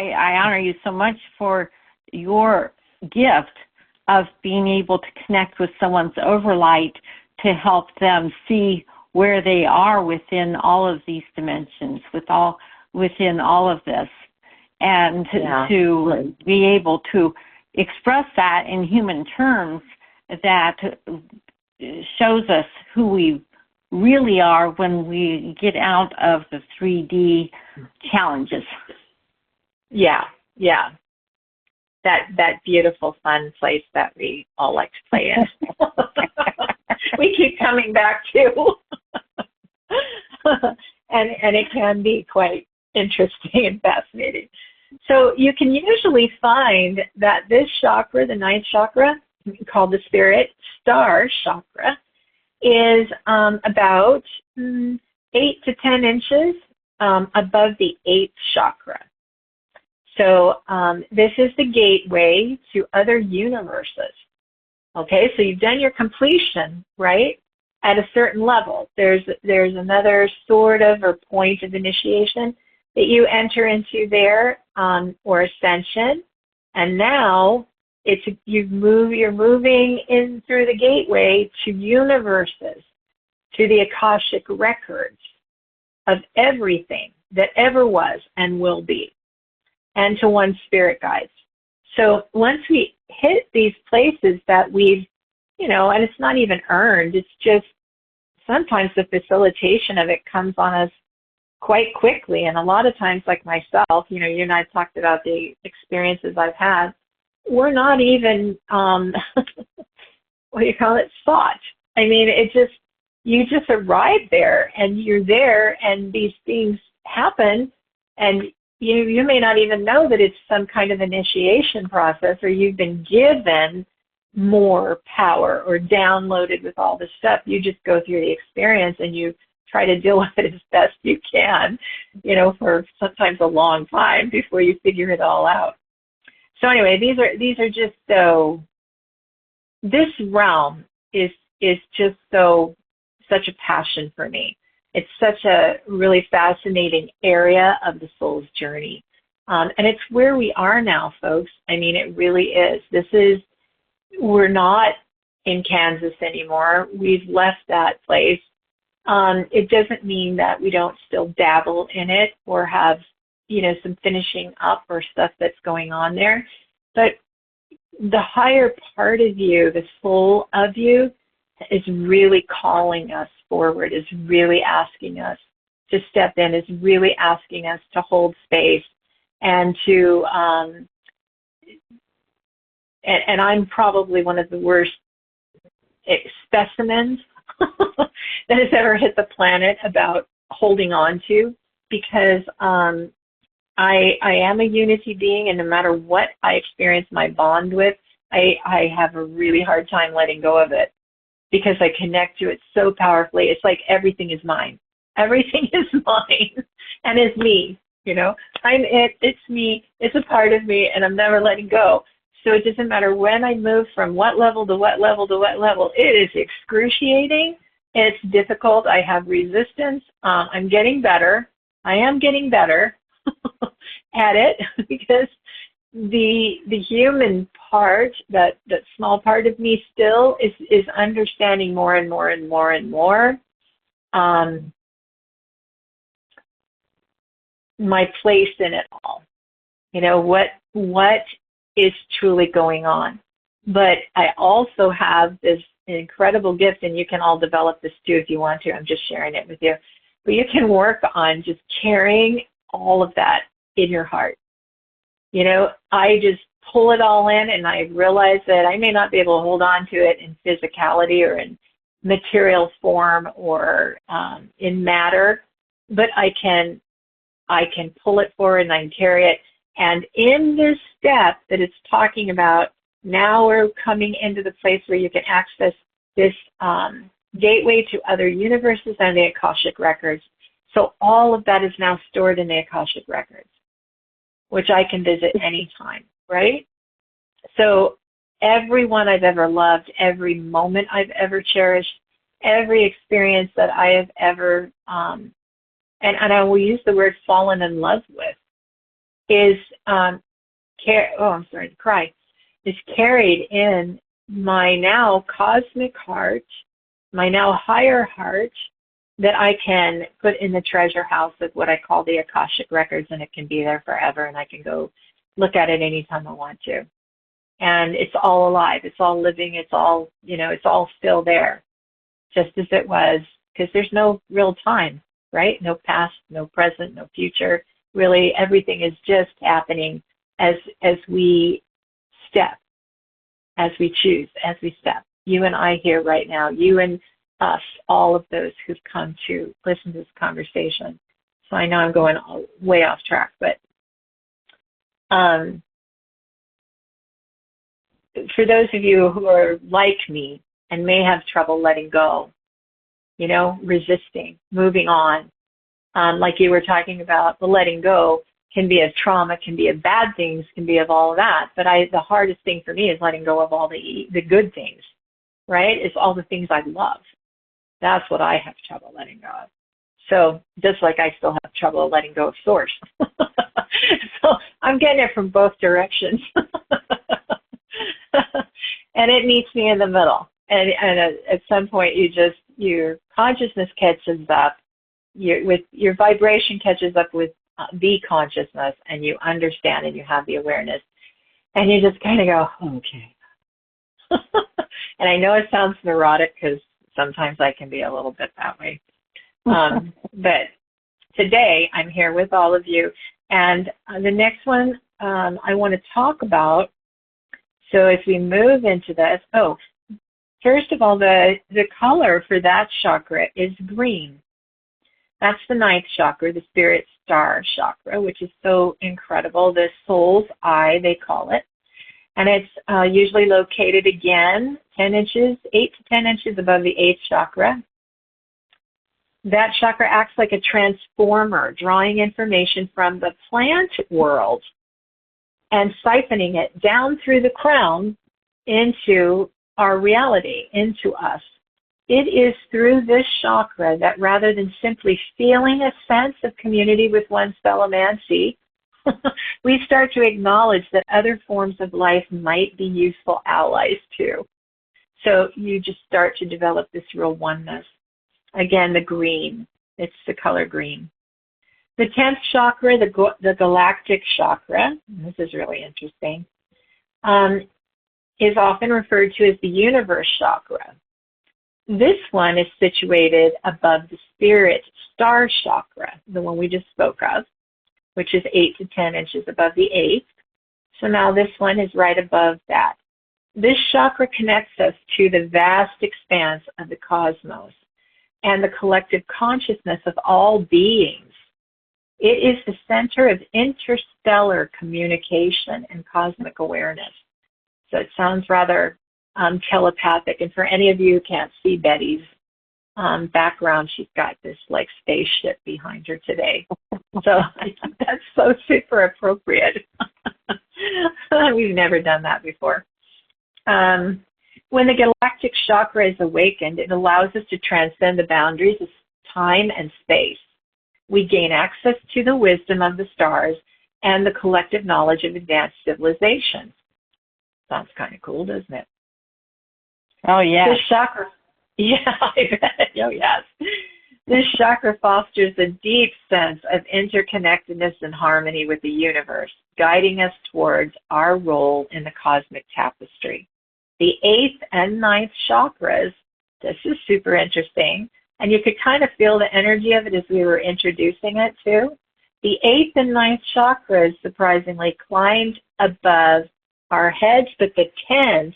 I honor you so much for your gift of being able to connect with someone's overlight to help them see where they are within all of these dimensions, within all of this, and to be able to express that in human terms that shows us who we really are when we get out of the 3D challenges. Yeah. That beautiful, fun place that we all like to play in. We keep coming back to. and it can be quite interesting and fascinating. So you can usually find that this chakra, the 9th chakra, called the Spirit Star Chakra, is about 8 to 10 inches above the 8th chakra. So this is the gateway to other universes. Okay, so you've done your completion, right, at a certain level. There's another sort of or point of initiation that you enter into there, or ascension, and now you're moving in through the gateway to universes, to the Akashic records of everything that ever was and will be, and to one's spirit guides. So once we hit these places that we've, and it's not even earned, it's just sometimes the facilitation of it comes on us quite quickly. And a lot of times, like myself, you and I talked about the experiences I've had, we're not even, thought. I mean, you just arrive there and you're there and these things happen and you may not even know that it's some kind of initiation process or you've been given more power or downloaded with all this stuff. You just go through the experience and you try to deal with it as best you can, for sometimes a long time before you figure it all out. So anyway, these are just so this realm is just such a passion for me. It's such a really fascinating area of the soul's journey. And it's where we are now, folks. I mean, it really is. We're not in Kansas anymore. We've left that place. It doesn't mean that we don't still dabble in it or have, some finishing up or stuff that's going on there. But the higher part of you, the soul of you, is really calling us forward, is really asking us to step in, is really asking us to hold space and to, and I'm probably one of the worst specimens that has ever hit the planet about holding on to, because I am a unity being, and no matter what I experience my bond with, I have a really hard time letting go of it, because I connect to it so powerfully. It's like everything is mine. Everything is mine and is me, I'm it, it's me, it's a part of me, and I'm never letting go. So it doesn't matter when I move from what level to what level to what level. It is excruciating. It's difficult. I have resistance. I'm getting better. I am getting better at it, because the human part, that small part of me still is understanding more and more and more and more my place in it all. What is truly going on. But I also have this incredible gift, and you can all develop this too if you want to. I'm just sharing it with you. But you can work on just carrying all of that in your heart. I just pull it all in, and I realize that I may not be able to hold on to it in physicality or in material form or in matter, but I can pull it forward and I can carry it. And in this step that it's talking about, now we're coming into the place where you can access this gateway to other universes and the Akashic records. So all of that is now stored in the Akashic records, which I can visit anytime, right? So everyone I've ever loved, every moment I've ever cherished, every experience that I have ever, and I will use the word fallen in love with, is is carried in my now cosmic heart, my now higher heart, that I can put in the treasure house of what I call the Akashic records, and it can be there forever, and I can go look at it anytime I want to. And it's all alive, it's all living, it's all, it's all still there, just as it was, because there's no real time, right? No past, no present, no future. Really, everything is just happening as we step, as we choose, as we step. You and I here right now, you and us, all of those who've come to listen to this conversation. So I know I'm going way off track, but for those of you who are like me and may have trouble letting go, resisting, moving on, like you were talking about, the letting go can be of trauma, can be of bad things, can be of all of that. But the hardest thing for me is letting go of all the good things, right? It's all the things I love. That's what I have trouble letting go of. So just like I still have trouble letting go of source. So I'm getting it from both directions. And it meets me in the middle. And at some point your consciousness catches up. Your vibration catches up with the consciousness, and you understand and you have the awareness, and you just kind of go, okay. And I know it sounds neurotic, because sometimes I can be a little bit that way. But today I'm here with all of you, and the next one I want to talk about. So as we move into this, first of all, the color for that chakra is green. That's the 9th chakra, the spirit star chakra, which is so incredible. The soul's eye, they call it. And it's usually located, again, 8 to 10 inches above the 8th chakra. That chakra acts like a transformer, drawing information from the plant world and siphoning it down through the crown into our reality into us. It is through this chakra that rather than simply feeling a sense of community with one's fellow man, see, we start to acknowledge that other forms of life might be useful allies too. So you just start to develop this real oneness. Again, the green, it's the color green. The 10th chakra, the galactic chakra, this is really interesting, is often referred to as the universe chakra. This one is situated above the spirit star chakra, the one we just spoke of, which is 8 to 10 inches above the 8th. So now this one is right above that. This chakra connects us to the vast expanse of the cosmos and the collective consciousness of all beings. It is the center of interstellar communication and cosmic awareness. So it sounds rather telepathic. And for any of you who can't see Betty's background, she's got this like spaceship behind her today. So I think that's so super appropriate. We've never done that before. When the galactic chakra is awakened, it allows us to transcend the boundaries of time and space. We gain access to the wisdom of the stars and the collective knowledge of advanced civilizations. Sounds kind of cool, doesn't it? Oh, yeah. This chakra, yeah, I bet. Oh, yes. This chakra fosters a deep sense of interconnectedness and harmony with the universe, guiding us towards our role in the cosmic tapestry. The 8th and 9th chakras, this is super interesting, and you could kind of feel the energy of it as we were introducing it too. The 8th and 9th chakras, surprisingly, climbed above our heads, but the 10th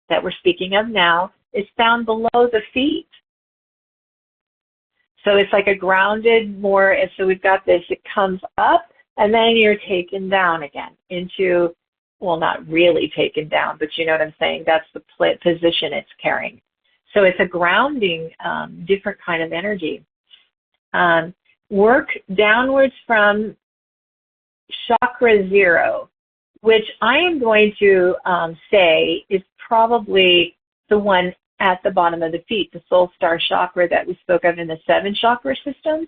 that we're speaking of now is found below the feet. So it's like a grounded more, so we've got this, it comes up, and then you're taken down again into, well, not really taken down, but you know what I'm saying? That's the position it's carrying. So it's a grounding, different kind of energy. Work downwards from chakra 0, which I am going to say is probably the one at the bottom of the feet, the soul star chakra that we spoke of in the 7 chakra systems.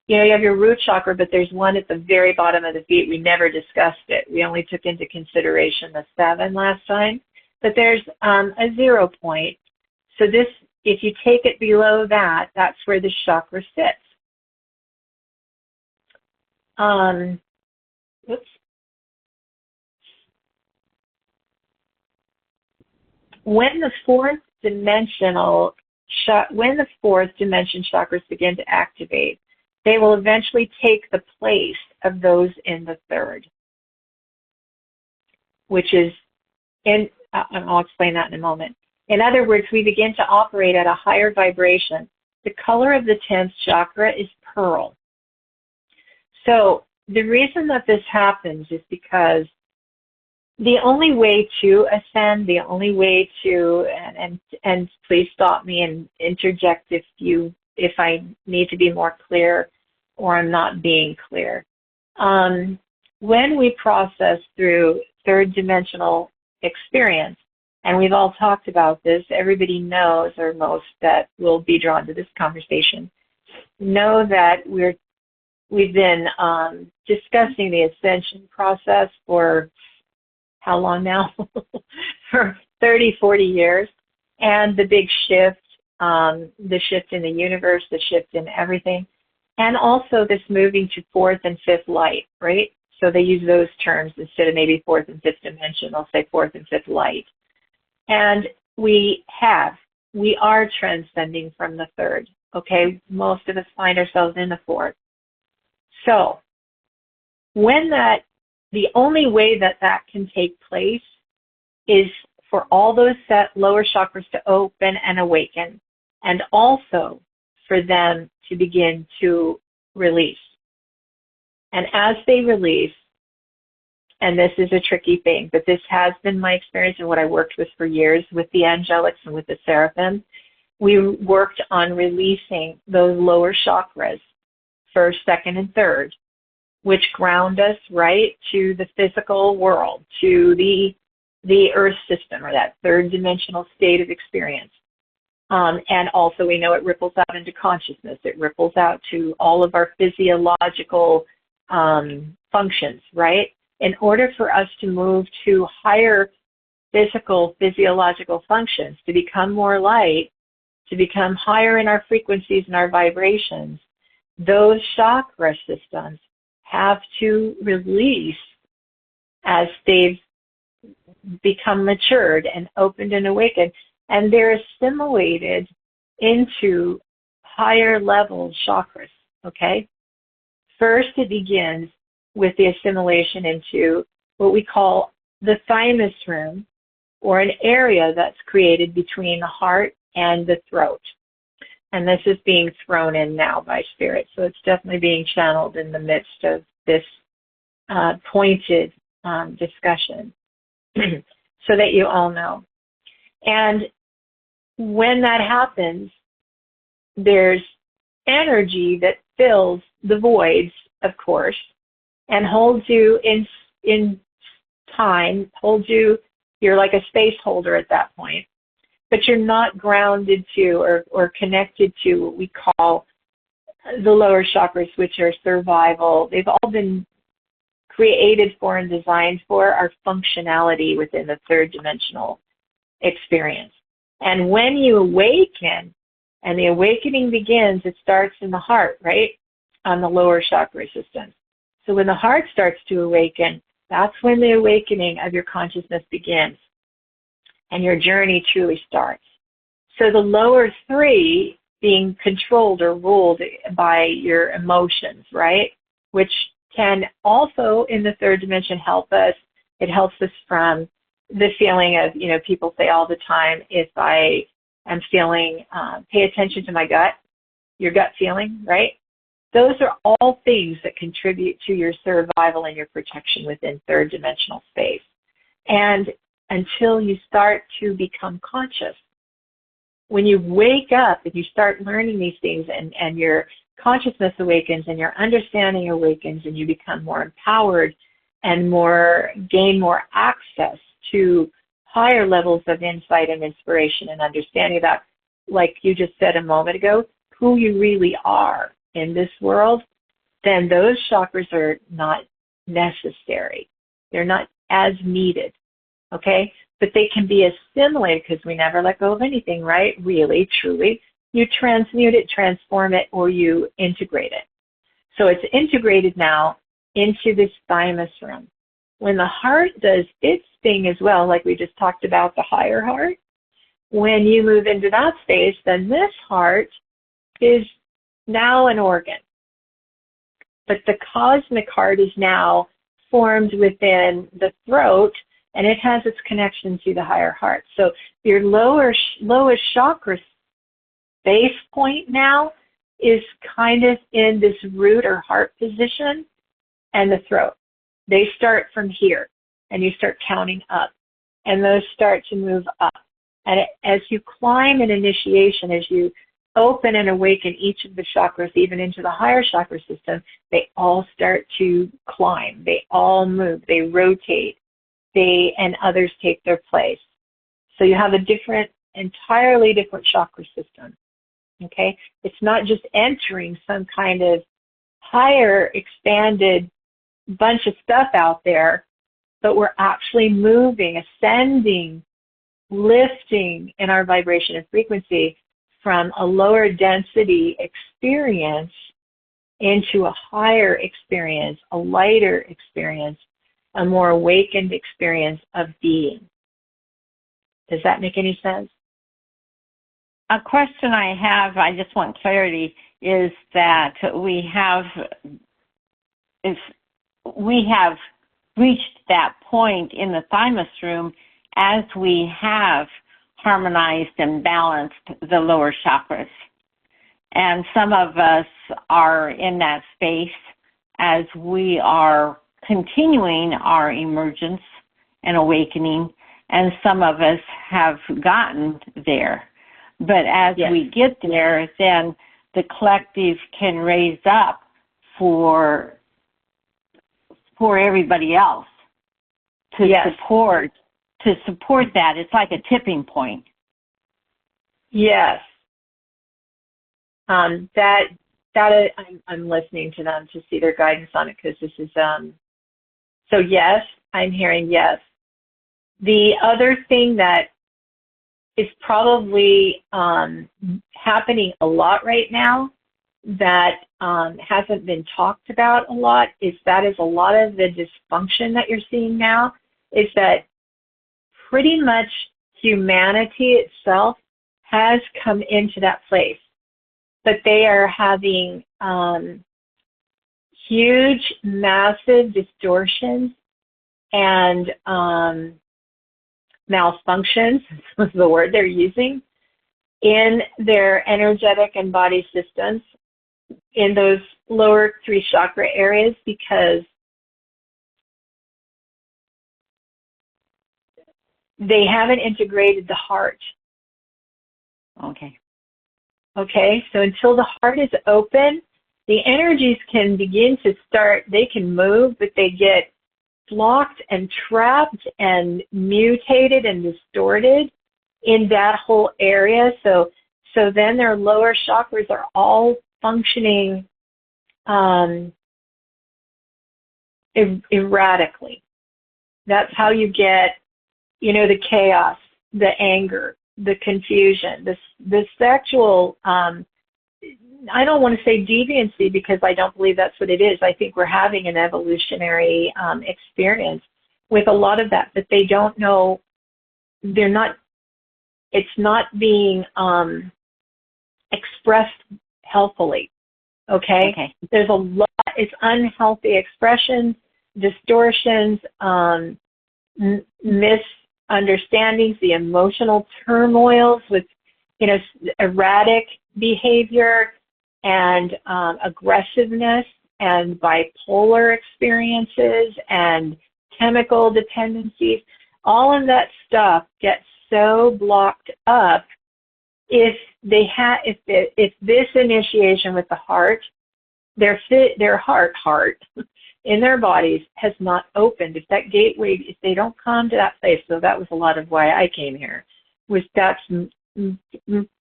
You know, you have your root chakra, but there's one at the very bottom of the feet. We never discussed it. We only took into consideration the 7 last time. But there's a 0 point. So this, if you take it below that, that's where the chakra sits. Oops. When the fourth dimension chakras begin to activate, they will eventually take the place of those in the 3rd, which is, I'll explain that in a moment. In other words, we begin to operate at a higher vibration. The color of the 10th chakra is pearl. So the reason that this happens is because the only way to ascend, the only way to, and please stop me and interject if I need to be more clear or I'm not being clear. When we process through 3rd dimensional experience, and we've all talked about this, everybody knows, or most that will be drawn to this conversation, know that we've been discussing the ascension process for how long now? For 30, 40 years. And the big shift, the shift in the universe, the shift in everything, and also this moving to 4th and 5th light, right? So they use those terms instead of maybe 4th and 5th dimension, they'll say 4th and 5th light. And we are transcending from the 3rd, okay? Most of us find ourselves in the 4th. So when the only way that can take place is for all those lower chakras to open and awaken, and also for them to begin to release. And as they release, and this is a tricky thing, but this has been my experience and what I worked with for years with the angelics and with the seraphim, we worked on releasing those lower chakras, 1st, 2nd, and 3rd, which ground us right to the physical world, to the the earth system, or that third dimensional state of experience. And also we know it ripples out into consciousness. It ripples out to all of our physiological functions, right? In order for us to move to higher physiological functions, to become more light, to become higher in our frequencies and our vibrations, those chakra systems have to release as they've become matured and opened and awakened, and they're assimilated into higher level chakras, okay? First, it begins with the assimilation into what we call the thymus room, or an area that's created between the heart and the throat. And this is being thrown in now by Spirit, so it's definitely being channeled in the midst of this pointed discussion, so that you all know. And when that happens, there's energy that fills the voids, of course, and holds you in time, holds you, you're like a space holder at that point, but you're not grounded to or connected to what we call the lower chakras, which are survival. They've all been created for and designed for our functionality within the third dimensional experience. And when you awaken, and the awakening begins, it starts in the heart, right? On the lower chakra system. So when the heart starts to awaken, that's when the awakening of your consciousness begins, and your journey truly starts. So the lower three being controlled or ruled by your emotions, right? Which can also, in the third dimension, help us. It helps us from the feeling of, people say all the time, if I am feeling, pay attention to my gut, your gut feeling, right? Those are all things that contribute to your survival and your protection within third dimensional space. And until you start to become conscious, when you wake up and you start learning these things, and your consciousness awakens and your understanding awakens, and you become more empowered and gain more access to higher levels of insight and inspiration and understanding about, like you just said a moment ago, who you really are in this world, then those chakras are not necessary. They're not as needed, okay? But they can be assimilated, because we never let go of anything, right? Really, truly. You transmute it, transform it, or you integrate it. So it's integrated now into this thymus room. When the heart does its thing as well, like we just talked about the higher heart, when you move into that space, then this heart is now an organ. But the cosmic heart is now formed within the throat, and it has its connection to the higher heart. So your lowest chakra base point now is kind of in this root or heart position, and the throat. They start from here, and you start counting up, and those start to move up. And as you climb an initiation, as you open and awaken each of the chakras, even into the higher chakra system, they all start to climb. They all move. They rotate. And others take their place. So you have a entirely different chakra system. Okay? It's not just entering some kind of higher, expanded bunch of stuff out there, but we're actually moving, ascending, lifting in our vibration and frequency from a lower density experience into a higher experience, a lighter experience, a more awakened experience of being. Does that make any sense? A question I have, I just want clarity, is that we have reached that point in the thymus room as we have harmonized and balanced the lower chakras. And some of us are in that space as we are continuing our emergence and awakening, and some of us have gotten there. But as we get there, then the collective can raise up for everybody else to to support that. It's like a tipping point. Yes. I'm listening to them to see their guidance on it, because this is, so yes, I'm hearing yes. The other thing that is probably happening a lot right now that hasn't been talked about a lot is a lot of the dysfunction that you're seeing now is that pretty much humanity itself has come into that place, but they are having huge, massive distortions and malfunctions, was the word they're using, in their energetic and body systems in those lower 3 chakra areas, because they haven't integrated the heart. Okay. Okay, so until the heart is open, the energies can begin to start, they can move, but they get blocked and trapped and mutated and distorted in that whole area. So then their lower chakras are all functioning erratically. That's how you get, the chaos, the anger, the confusion, the sexual, I don't want to say deviancy, because I don't believe that's what it is. I think we're having an evolutionary experience with a lot of that, but they don't know, it's not being expressed healthfully, okay? There's a lot, it's unhealthy expressions, distortions, misunderstandings, the emotional turmoils with, erratic behavior and aggressiveness and bipolar experiences and chemical dependencies. All of that stuff gets so blocked up if this initiation with the heart, their heart in their bodies has not opened. If that gateway, if they don't come to that place, so that was a lot of why I came here, was that's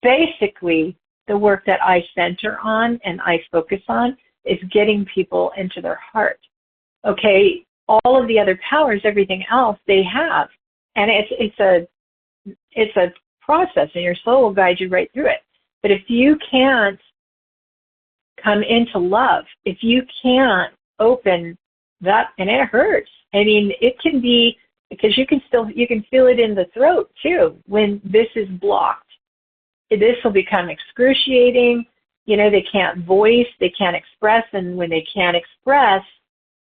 basically the work that I center on and I focus on, is getting people into their heart. Okay, all of the other powers, everything else, they have, and it's a process, and your soul will guide you right through it. But if you can't come into love, if you can't open that, and it hurts. I mean, it can be, because you can feel it in the throat too when this is blocked. This will become excruciating. They can't voice, they can't express, and when they can't express,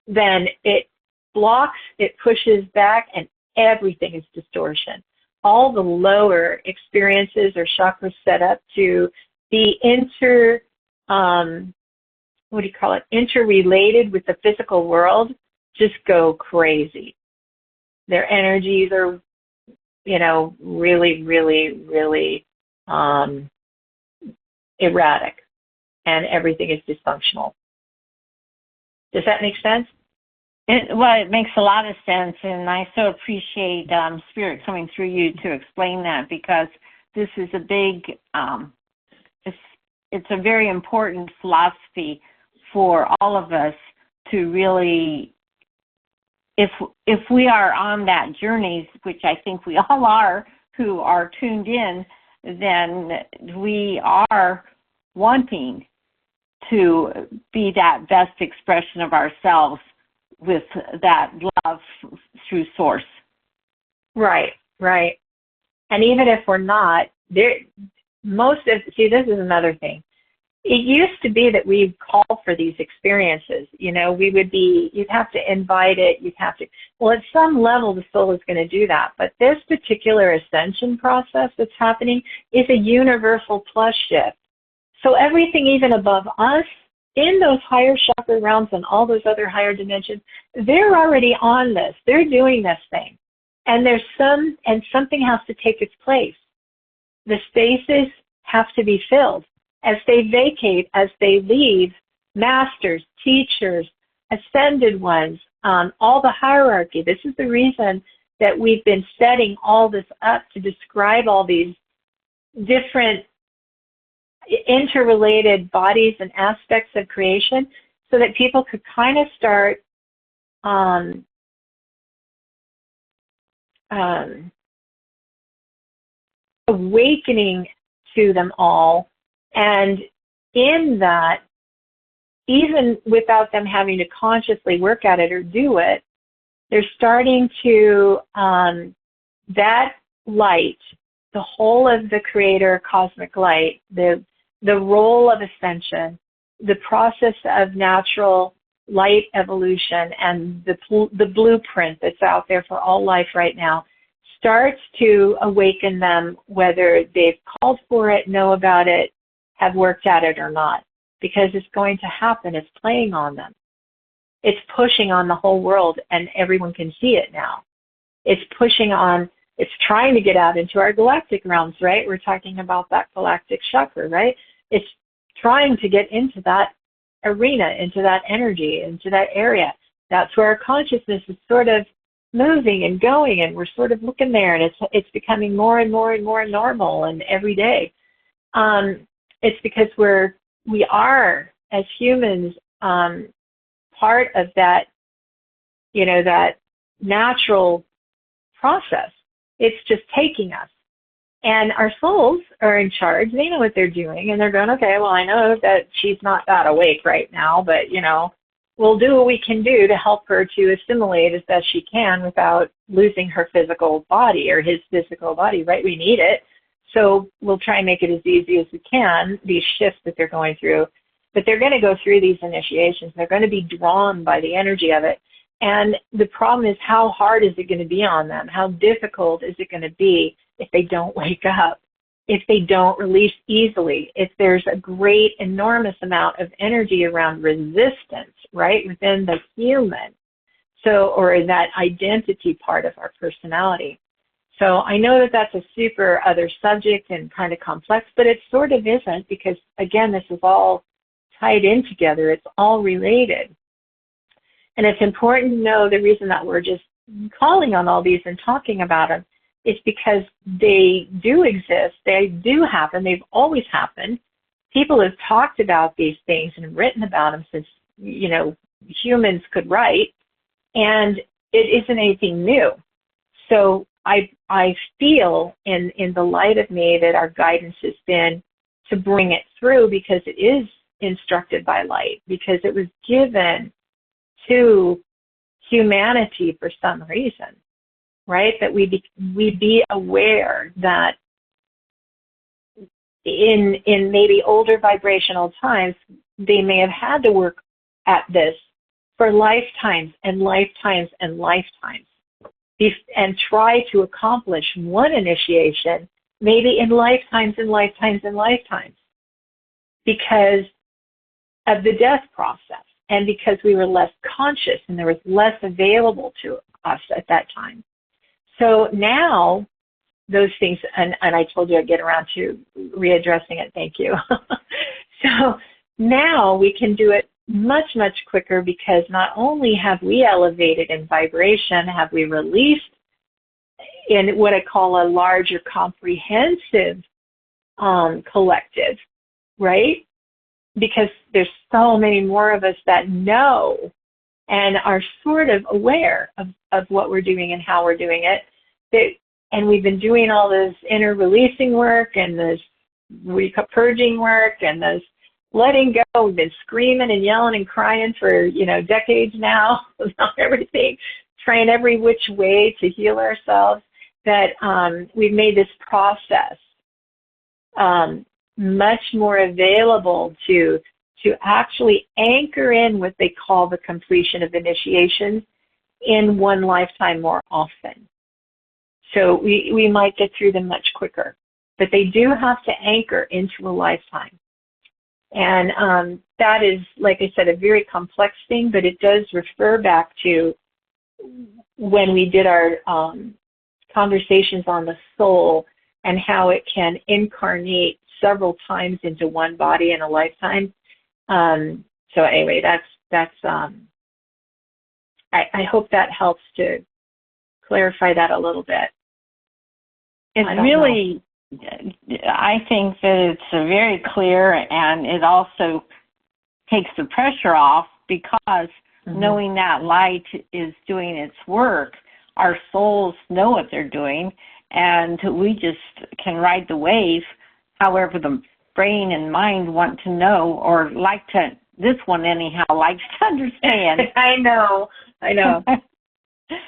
then it blocks, it pushes back, and everything is distortion. All the lower experiences or chakras set up to be interrelated with the physical world just go crazy. Their energies are, really, really, really erratic, and everything is dysfunctional. Does that make sense? It makes a lot of sense, and I so appreciate Spirit coming through you to explain that, because this is a big, it's a very important philosophy for all of us to really, if we are on that journey, which I think we all are, who are tuned in, then we are wanting to be that best expression of ourselves with that love through source. Right. And even if we're not, this is another thing. It used to be that we'd call for these experiences. You'd have to invite it, well, at some level the soul is going to do that. But this particular ascension process that's happening is a universal plus shift. So everything even above us, in those higher chakra realms and all those other higher dimensions, they're already on this. They're doing this thing. And something has to take its place. The spaces have to be filled. As they vacate, as they leave, masters, teachers, ascended ones, all the hierarchy. This is the reason that we've been setting all this up to describe all these different interrelated bodies and aspects of creation so that people could kind of start awakening to them all. And in that, even without them having to consciously work at it or do it, they're starting to, that light, the whole of the creator cosmic light, the role of ascension, the process of natural light evolution, and the blueprint that's out there for all life right now starts to awaken them, whether they've called for it, know about it, have worked at it or not, because it's going to happen. It's playing on them. It's pushing on the whole world, and everyone can see it now. It's pushing on, it's trying to get out into our galactic realms, right? We're talking about that galactic chakra, right? It's trying to get into that arena, into that energy, into that area. That's where our consciousness is sort of moving and going, and we're sort of looking there, and it's becoming more and more and more normal and every day. It's because we are, as humans, part of that, that natural process. It's just taking us. And our souls are in charge. They know what they're doing, and they're going, okay, well, I know that she's not that awake right now, but, we'll do what we can do to help her to assimilate as best she can without losing her physical body or his physical body, right? We need it. So we'll try and make it as easy as we can, these shifts that they're going through. But they're going to go through these initiations. They're going to be drawn by the energy of it. And the problem is, how hard is it going to be on them? How difficult is it going to be if they don't wake up, if they don't release easily, if there's a great, enormous amount of energy around resistance, right, within the human, or in that identity part of our personality. So I know that that's a super other subject and kind of complex, but it sort of isn't, because, again, this is all tied in together. It's all related. And it's important to know the reason that we're just calling on all these and talking about them is because they do exist. They do happen. They've always happened. People have talked about these things and written about them since, humans could write, and it isn't anything new. So I feel in the light of me that our guidance has been to bring it through, because it is instructed by light, because it was given to humanity for some reason, right? That we be aware that in maybe older vibrational times, they may have had to work at this for lifetimes and lifetimes and lifetimes, and try to accomplish one initiation maybe in lifetimes and lifetimes and lifetimes, because of the death process, and because we were less conscious and there was less available to us at that time. So now those things, and I told you I'd get around to readdressing it, thank you. So now we can do it much, much quicker, because not only have we elevated in vibration, have we released in what I call a larger comprehensive collective, right? Because there's so many more of us that know and are sort of aware of what we're doing and how we're doing it. And we've been doing all this inner releasing work and this purging work and this letting go. We've been screaming and yelling and crying for, decades now about everything, trying every which way to heal ourselves, that we've made this process much more available to actually anchor in what they call the completion of initiations in one lifetime more often. So we might get through them much quicker, but they do have to anchor into a lifetime. And that is, like I said, a very complex thing, but it does refer back to when we did our conversations on the soul and how it can incarnate several times into one body in a lifetime. So anyway, that's I hope that helps to clarify that a little bit? It's really, I think that it's very clear, and it also takes the pressure off because knowing that light is doing its work, our souls know what they're doing, and we just can ride the wave however the brain and mind want to know, or like to, this one anyhow, likes to understand. I know.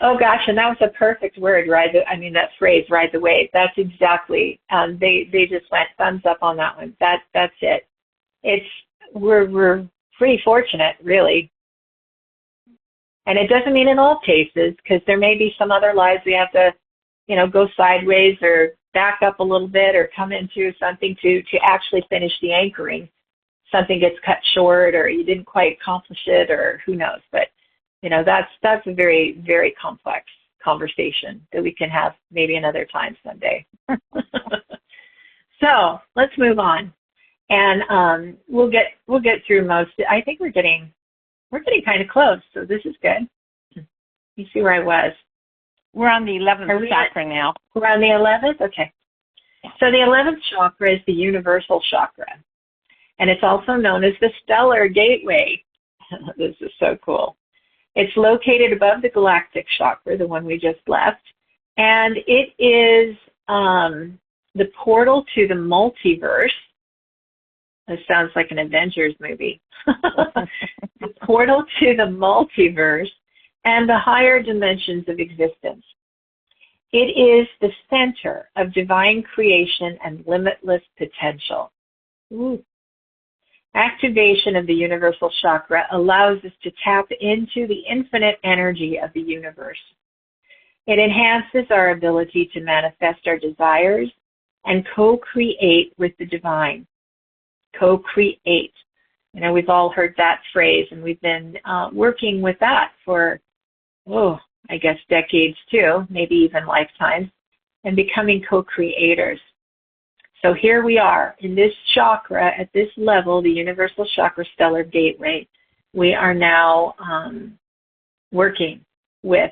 Oh gosh, and that was a perfect word, that phrase, ride the wave. That's exactly, they just went thumbs up on that one. That's it. We're pretty fortunate, really. And it doesn't mean in all cases, because there may be some other lives we have to, go sideways or back up a little bit or come into something to actually finish the anchoring. Something gets cut short, or you didn't quite accomplish it, or who knows. But, that's a very, very complex conversation that we can have maybe another time someday. So let's move on. And we'll get through most. I think we're getting kind of close, so this is good. You see where I was. We're on the 11th chakra now. We're on the 11th? Okay. Yeah. So the 11th chakra is the universal chakra, and it's also known as the stellar gateway. This is so cool. It's located above the galactic chakra, the one we just left, and it is the portal to the multiverse. This sounds like an Avengers movie. The portal to the multiverse and the higher dimensions of existence. It is the center of divine creation and limitless potential. Ooh. Activation of the universal chakra allows us to tap into the infinite energy of the universe. It enhances our ability to manifest our desires and co-create with the divine. Co-create. We've all heard that phrase, and we've been working with that for, I guess decades too, maybe even lifetimes, and becoming co-creators. So here we are in this chakra, at this level, the universal chakra stellar gateway. We are now working with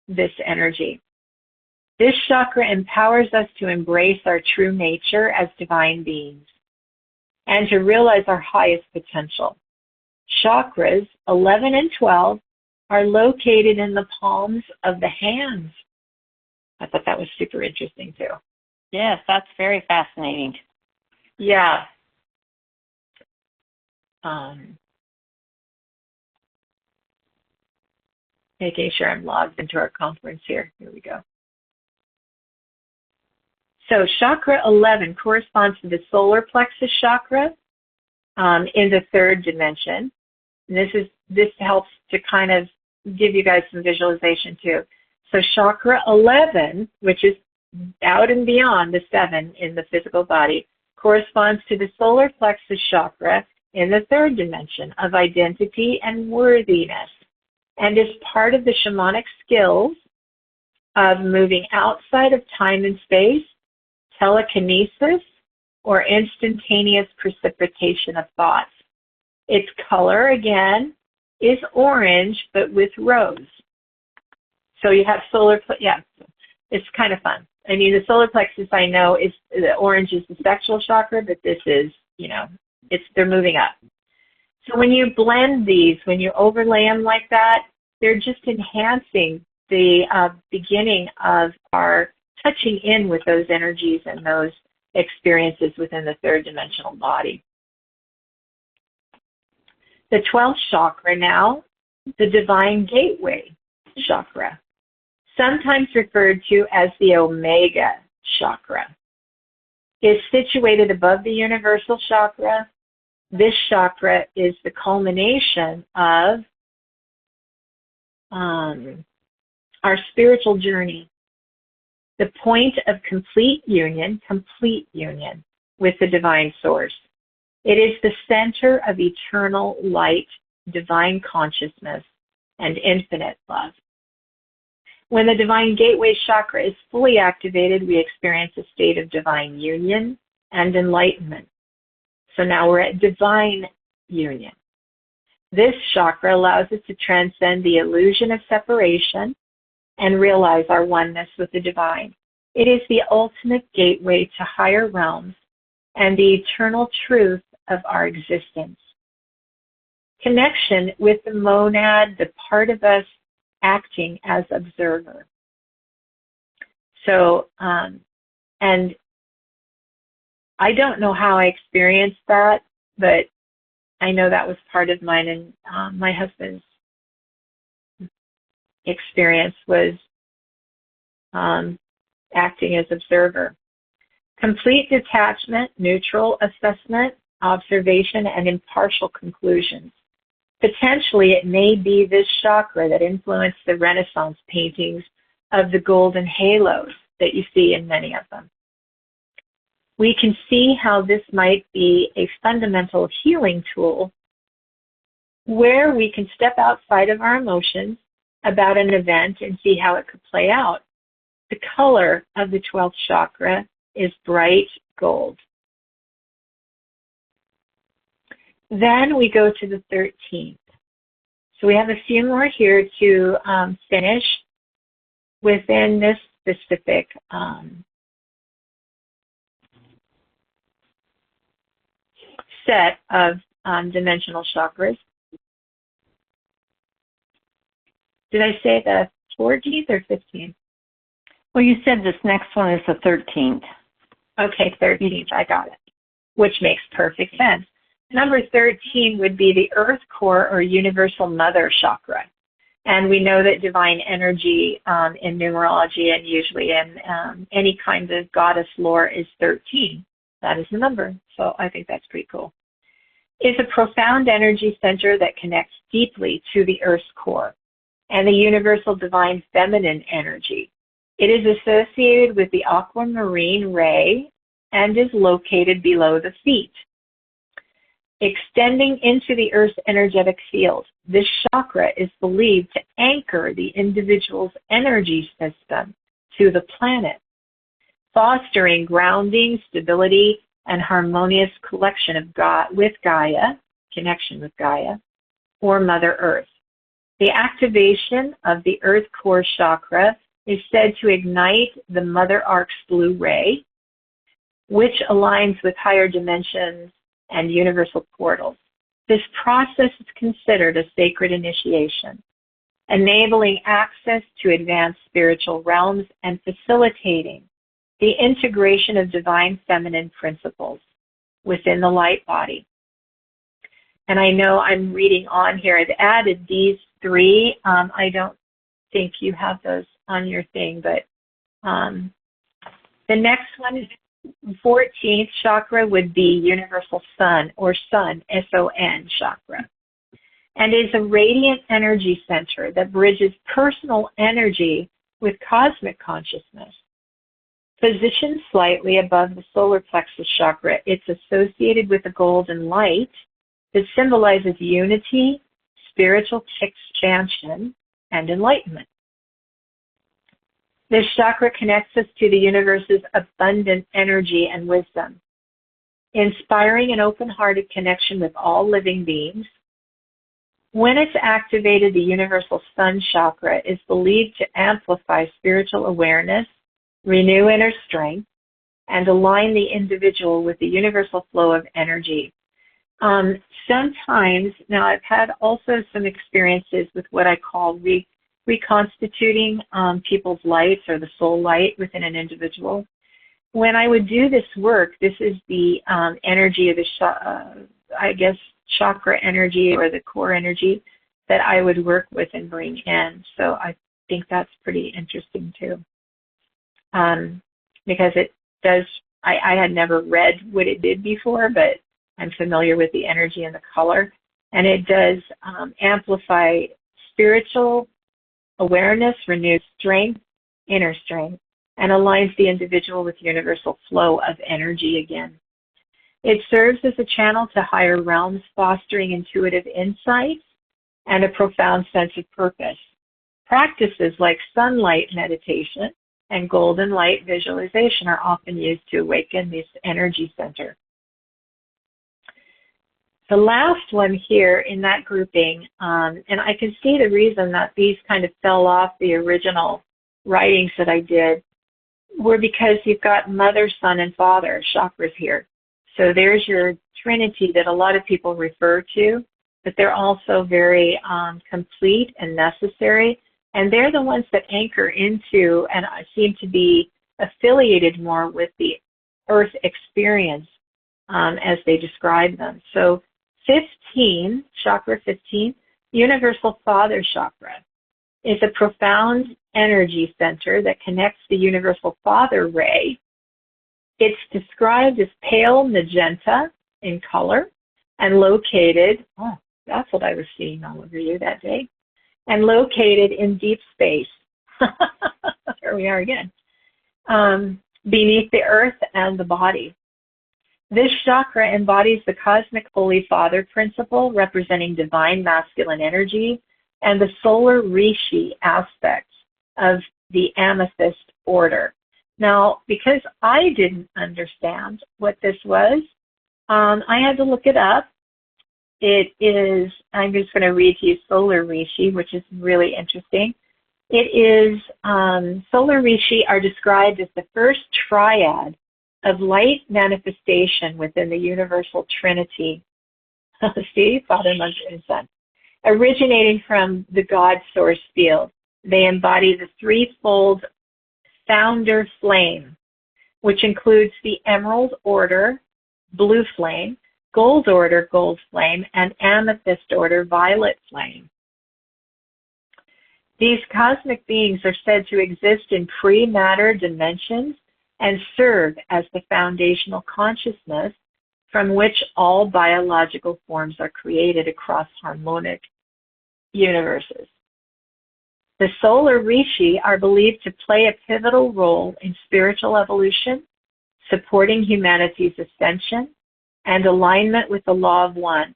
this energy. This chakra empowers us to embrace our true nature as divine beings and to realize our highest potential. Chakras 11 and 12 are located in the palms of the hands. I thought that was super interesting too. Yes, that's very fascinating. Yeah. Making sure I'm logged into our conference here. Here we go. So chakra 11 corresponds to the solar plexus chakra in the third dimension. And this helps to kind of give you guys some visualization too. So chakra 11, which is out and beyond the 7 in the physical body, corresponds to the solar plexus chakra in the third dimension of identity and worthiness, and is part of the shamanic skills of moving outside of time and space, telekinesis, or instantaneous precipitation of thoughts. Its color, again, is orange, but with rose. So you have it's kind of fun. I mean, the solar plexus, I know, is the orange is the sexual chakra, but this is, they're moving up. So when you blend these, when you overlay them like that, they're just enhancing the beginning of our touching in with those energies and those experiences within the third dimensional body. The 12th chakra now, the divine gateway chakra, sometimes referred to as the Omega chakra, is situated above the universal chakra. This chakra is the culmination of our spiritual journey, the point of complete union with the divine source. It is the center of eternal light, divine consciousness, and infinite love. When the divine gateway chakra is fully activated, we experience a state of divine union and enlightenment. So now we're at divine union. This chakra allows us to transcend the illusion of separation and realize our oneness with the divine. It is the ultimate gateway to higher realms and the eternal truth of our existence. Connection with the monad, the part of us acting as observer. So, and I don't know how I experienced that, but I know that was part of mine, and my husband's experience was acting as observer. Complete detachment, neutral assessment, observation, and impartial conclusions. Potentially, it may be this chakra that influenced the Renaissance paintings of the golden halos that you see in many of them. We can see how this might be a fundamental healing tool where we can step outside of our emotions about an event and see how it could play out. The color of the 12th chakra is bright gold. Then we go to the 13th. So we have a few more here to finish within this specific set of dimensional chakras. Did I say the 14th or 15th? Well, you said this next one is the 13th. Okay, 13th, I got it, which makes perfect sense. Number 13 would be the Earth Core or Universal Mother Chakra. And we know that divine energy in numerology and usually in any kind of goddess lore is 13. That is the number. So I think that's pretty cool. It's a profound energy center that connects deeply to the Earth's core and the universal divine feminine energy. It is associated with the aquamarine ray and is located below the feet. Extending into the Earth's energetic field, this chakra is believed to anchor the individual's energy system to the planet, fostering grounding, stability, and harmonious collection of with Gaia, connection with Gaia, or Mother Earth. The activation of the Earth Core chakra is said to ignite the Mother Ark's blue ray, which aligns with higher dimensions and universal portals. This process is considered a sacred initiation, enabling access to advanced spiritual realms and facilitating the integration of divine feminine principles within the light body. And I know I'm reading on here. I've added these three. I don't think you have those on your thing, but the next one is 14th chakra would be Universal Sun or Sun, S-O-N chakra, and is a radiant energy center that bridges personal energy with cosmic consciousness. Positioned slightly above the solar plexus chakra, it's associated with a golden light that symbolizes unity, spiritual expansion, and enlightenment. This chakra connects us to the universe's abundant energy and wisdom, inspiring an open-hearted connection with all living beings. When it's activated, the Universal Sun chakra is believed to amplify spiritual awareness, renew inner strength, and align the individual with the universal flow of energy. Sometimes, now I've had also some experiences with what I call reconstituting people's lights or the soul light within an individual. When I would do this work, this is the energy of the, chakra energy or the core energy that I would work with and bring in. So I think that's pretty interesting too. Because it does, I had never read what it did before, but I'm familiar with the energy and the color. And it does amplify spiritual awareness, renewed strength, inner strength, and aligns the individual with universal flow of energy again. It serves as a channel to higher realms, fostering intuitive insights and a profound sense of purpose. Practices like sunlight meditation and golden light visualization are often used to awaken this energy center. The last one here in that grouping, and I can see the reason that these kind of fell off the original writings that I did were because you've got mother, son, and father chakras here. So there's your trinity that a lot of people refer to, but they're also very complete and necessary. And they're the ones that anchor into and seem to be affiliated more with the earth experience as they describe them. So 15, chakra 15, universal father chakra, is a profound energy center that connects the universal father ray. It's described as pale magenta in color and located, oh, that's what I was seeing all over you that day, and located in deep space. There we are again. Beneath the earth and the body. This chakra embodies the cosmic Holy Father principle, representing divine masculine energy, and the solar rishi aspects of the amethyst order. Now, because I didn't understand what this was, I had to look it up. It is, I'm just going to read to you solar rishi, which is really interesting. It is, solar rishi are described as the first triad of light manifestation within the universal trinity. See, Father, Mother, and Son. Originating from the God source field, they embody the threefold founder flame, which includes the emerald order, blue flame, gold order, gold flame, and amethyst order, violet flame. These cosmic beings are said to exist in pre-matter dimensions and serve as the foundational consciousness from which all biological forms are created across harmonic universes. The solar rishi are believed to play a pivotal role in spiritual evolution, supporting humanity's ascension and alignment with the law of one.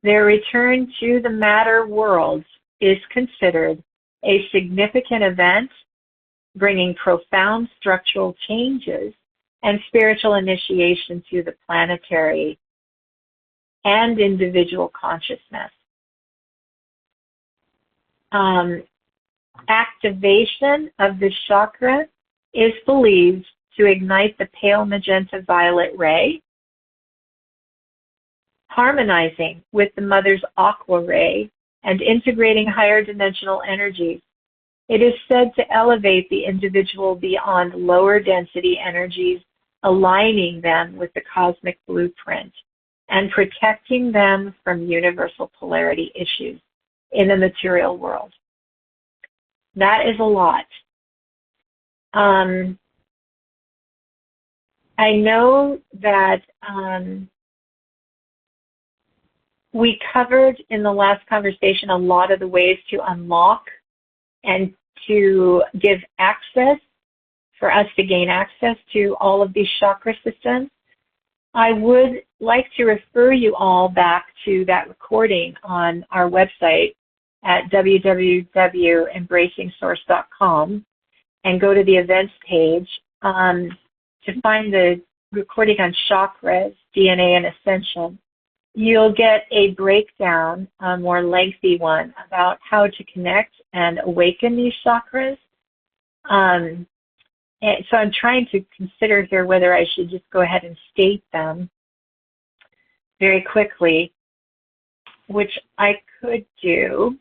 Their return to the matter worlds is considered a significant event, bringing profound structural changes and spiritual initiation to the planetary and individual consciousness. Activation of this chakra is believed to ignite the pale magenta violet ray, harmonizing with the mother's aqua ray and integrating higher dimensional energies. It is said to elevate the individual beyond lower density energies, aligning them with the cosmic blueprint and protecting them from universal polarity issues in the material world. That is a lot. I know that we covered in the last conversation a lot of the ways to unlock and to give access, for us to gain access to all of these chakra systems. I would like to refer you all back to that recording on our website at www.embracingsource.com and go to the events page to find the recording on chakras, DNA, and ascension. You'll get a breakdown, a more lengthy one, about how to connect and awaken these chakras. And so I'm trying to consider here whether I should just go ahead and state them very quickly, which I could do.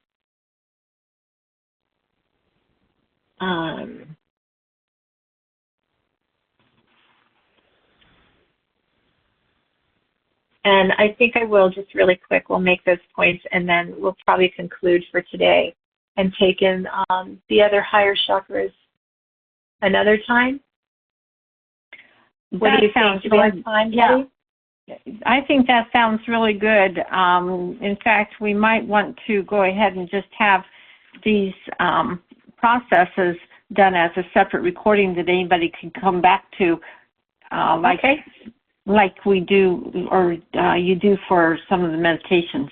And I think I will just really quick. We'll make those points, and then we'll probably conclude for today and take in the other higher chakras another time. What do you think? Do we have time, Betty? I think that sounds really good. In fact, we might want to go ahead and just have these processes done as a separate recording that anybody can come back to, like we do, or you do for some of the meditations.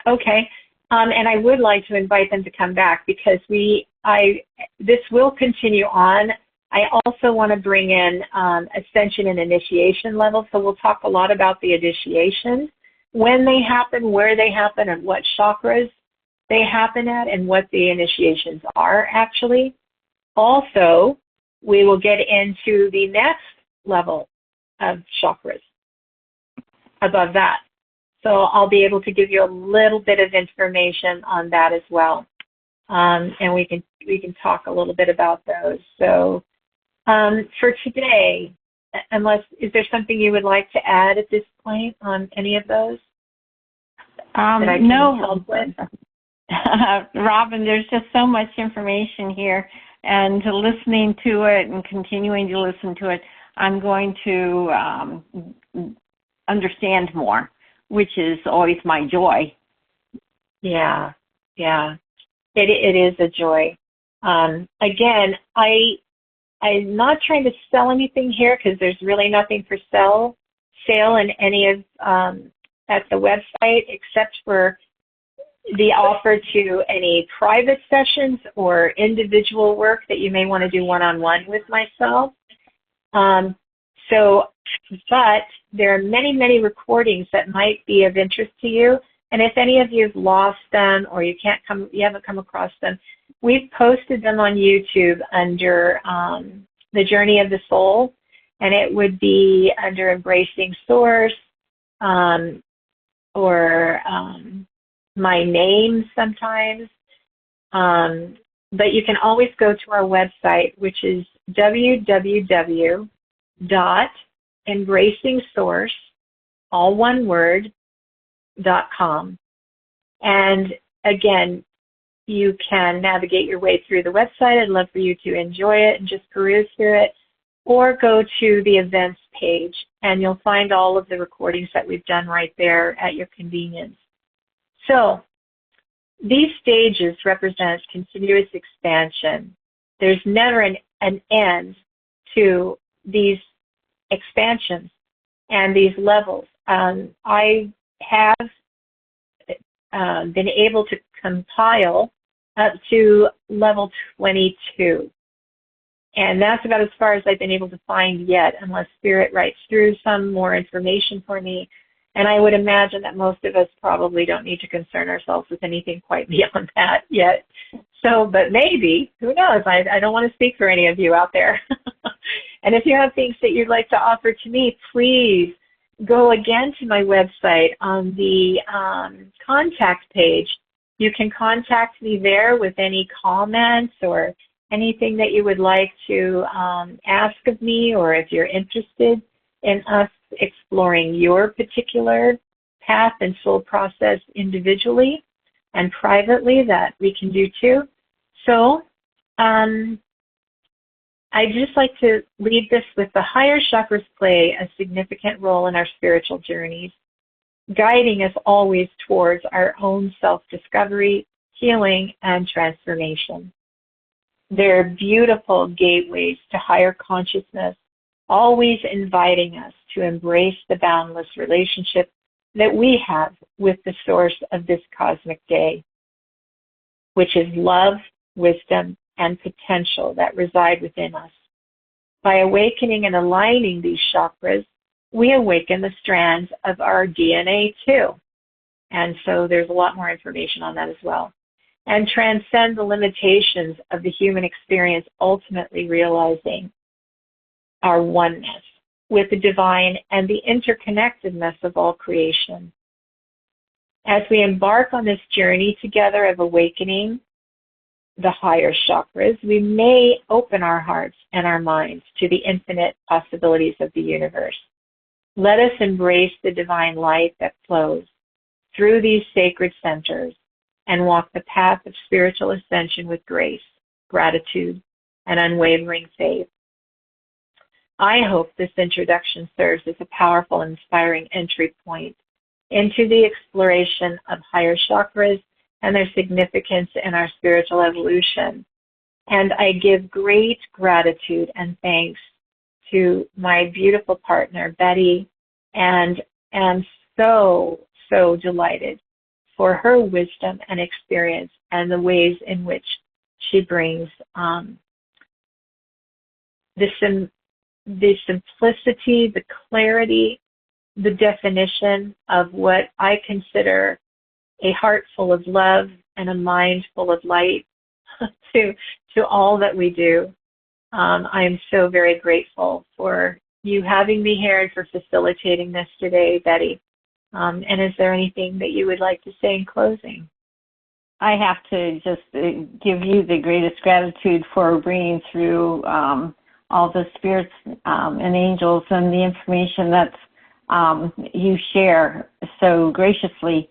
Okay. And I would like to invite them to come back because this will continue on. I also want to bring in ascension and initiation levels, so we'll talk a lot about the initiations, when they happen, where they happen, and what chakras they happen at, and what the initiations are actually. Also, we will get into the next level of chakras above that. So I'll be able to give you a little bit of information on that as well. And we can talk a little bit about those. So for today, is there something you would like to add at this point on any of those that I can help with? Robin, there's just so much information here, and listening to it and continuing to listen to it, I'm going to understand more, which is always my joy. Yeah. It is a joy. Again, I'm not trying to sell anything here because there's really nothing for sale in any of at the website except for the offer to any private sessions or individual work that you may want to do one-on-one with myself. But there are many, many recordings that might be of interest to you. And if any of you have lost them or you haven't come across them, we've posted them on YouTube under The Journey of the Soul, and it would be under Embracing Source or my name sometimes. But you can always go to our website, which is www.embracingsource, all one word, .com. And again, you can navigate your way through the website. I'd love for you to enjoy it and just peruse through it, or go to the events page and you'll find all of the recordings that we've done right there at your convenience. So these stages represent continuous expansion. There's never an end to these expansions and these levels. I have been able to compile up to level 22. And that's about as far as I've been able to find yet, unless Spirit writes through some more information for me. And I would imagine that most of us probably don't need to concern ourselves with anything quite beyond that yet. So, but maybe, who knows? I don't want to speak for any of you out there. And if you have things that you'd like to offer to me, please go again to my website on the contact page. You can contact me there with any comments or anything that you would like to ask of me, or if you're interested in us exploring your particular path and soul process individually and privately, that we can do too. So I'd just like to leave this with the higher chakras play a significant role in our spiritual journeys, guiding us always towards our own self-discovery, healing, and transformation. They're beautiful gateways to higher consciousness, always inviting us to embrace the boundless relationship that we have with the source of this cosmic day, which is love, wisdom, and potential that reside within us. By awakening and aligning these chakras, we awaken the strands of our DNA too. And so there's a lot more information on that as well. And transcend the limitations of the human experience, ultimately realizing our oneness with the divine and the interconnectedness of all creation. As we embark on this journey together of awakening the higher chakras, we may open our hearts and our minds to the infinite possibilities of the universe. Let us embrace the divine light that flows through these sacred centers and walk the path of spiritual ascension with grace, gratitude, and unwavering faith. I hope this introduction serves as a powerful and inspiring entry point into the exploration of higher chakras and their significance in our spiritual evolution. And I give great gratitude and thanks to my beautiful partner, Betty, and am so delighted for her wisdom and experience and the ways in which she brings the simplicity, the clarity, the definition of what I consider a heart full of love and a mind full of light to to all that we do. I am so very grateful for you having me here and for facilitating this today, Betty. And is there anything that you would like to say in closing? I have to just give you the greatest gratitude for bringing through all the spirits and angels and the information that you share so graciously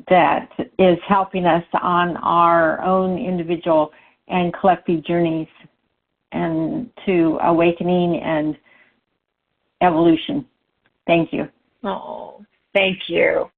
that is helping us on our own individual and collective journeys and to awakening and evolution. Thank you. Oh, thank you.